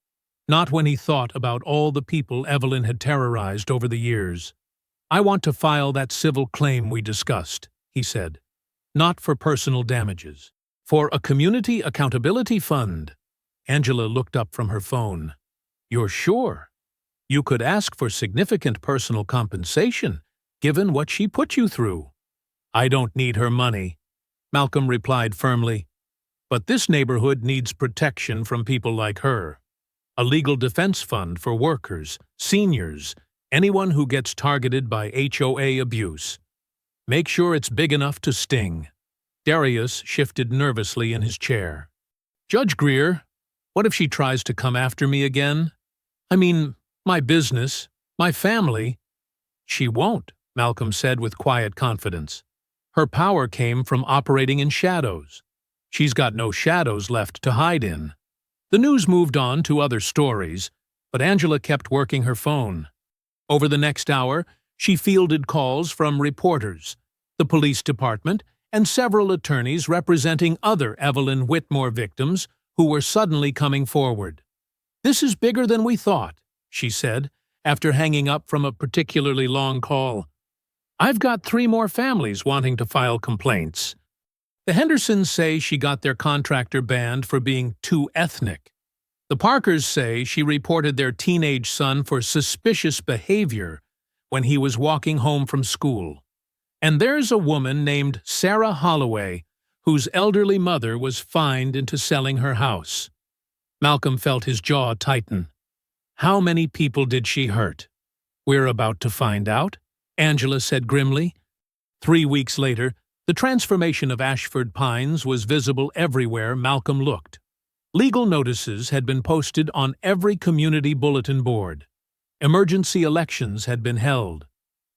Not when he thought about all the people Evelyn had terrorized over the years. "I want to file that civil claim we discussed," he said. "Not for personal damages. For a community accountability fund." Angela looked up from her phone. "You're sure? You could ask for significant personal compensation, given what she put you through." "I don't need her money," Malcolm replied firmly. "But this neighborhood needs protection from people like her. A legal defense fund for workers, seniors, anyone who gets targeted by HOA abuse. Make sure it's big enough to sting." Darius shifted nervously in his chair. "Judge Greer, what if she tries to come after me again? I mean, my business, my family." "She won't," Malcolm said with quiet confidence. "Her power came from operating in shadows. She's got no shadows left to hide in." The news moved on to other stories, but Angela kept working her phone. Over the next hour, she fielded calls from reporters, the police department, and several attorneys representing other Evelyn Whitmore victims who were suddenly coming forward. "This is bigger than we thought," she said, after hanging up from a particularly long call. "I've got 3 more families wanting to file complaints. The Hendersons say she got their contractor banned for being too ethnic. The Parkers say she reported their teenage son for suspicious behavior when he was walking home from school. And there's a woman named Sarah Holloway, whose elderly mother was fined into selling her house." Malcolm felt his jaw tighten. How many people did she hurt? "We're about to find out," Angela said grimly. 3 weeks later, the transformation of Ashford Pines was visible everywhere Malcolm looked. Legal notices had been posted on every community bulletin board. Emergency elections had been held.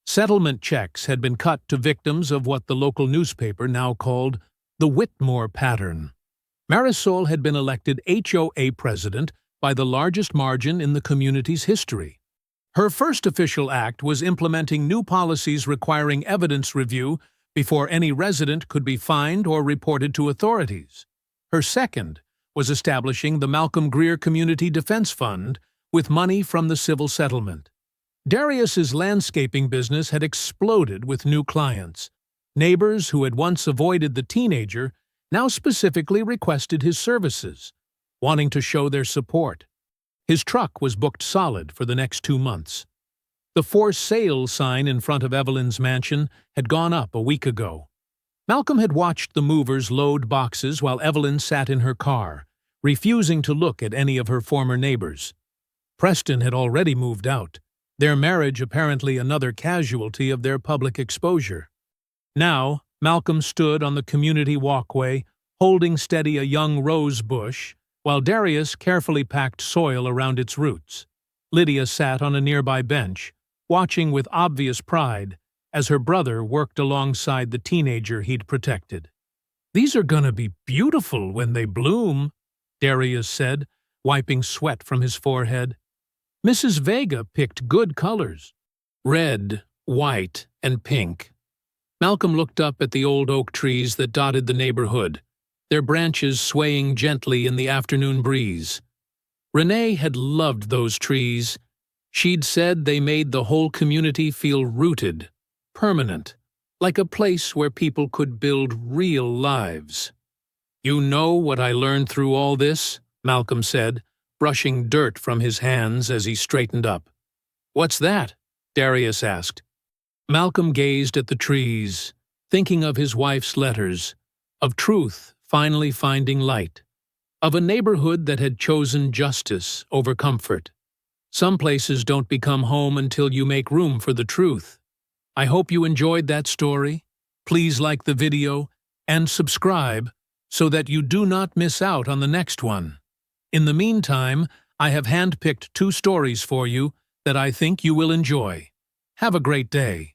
Settlement checks had been cut to victims of what the local newspaper now called the Whitmore pattern. Marisol had been elected HOA president by the largest margin in the community's history. Her first official act was implementing new policies requiring evidence review before any resident could be fined or reported to authorities. Her second was establishing the Malcolm Greer Community Defense Fund with money from the civil settlement. Darius's landscaping business had exploded with new clients. Neighbors who had once avoided the teenager now specifically requested his services, wanting to show their support. His truck was booked solid for the next 2 months. The "For Sale" sign in front of Evelyn's mansion had gone up a week ago. Malcolm had watched the movers load boxes while Evelyn sat in her car, refusing to look at any of her former neighbors. Preston had already moved out, their marriage apparently another casualty of their public exposure. Now, Malcolm stood on the community walkway, holding steady a young rose bush, while Darius carefully packed soil around its roots. Lydia sat on a nearby bench, watching with obvious pride as her brother worked alongside the teenager he'd protected. "These are gonna be beautiful when they bloom," Darius said, wiping sweat from his forehead. "Mrs. Vega picked good colors. Red, white, and pink." Malcolm looked up at the old oak trees that dotted the neighborhood, their branches swaying gently in the afternoon breeze. Renee had loved those trees. She'd said they made the whole community feel rooted, permanent, like a place where people could build real lives. "You know what I learned through all this?" Malcolm said, brushing dirt from his hands as he straightened up. "What's that?" Darius asked. Malcolm gazed at the trees, thinking of his wife's letters, of truth finally finding light, of a neighborhood that had chosen justice over comfort. Some places don't become home until you make room for the truth. I hope you enjoyed that story. Please like the video and subscribe so that you do not miss out on the next one. In the meantime, I have handpicked 2 stories for you that I think you will enjoy. Have a great day.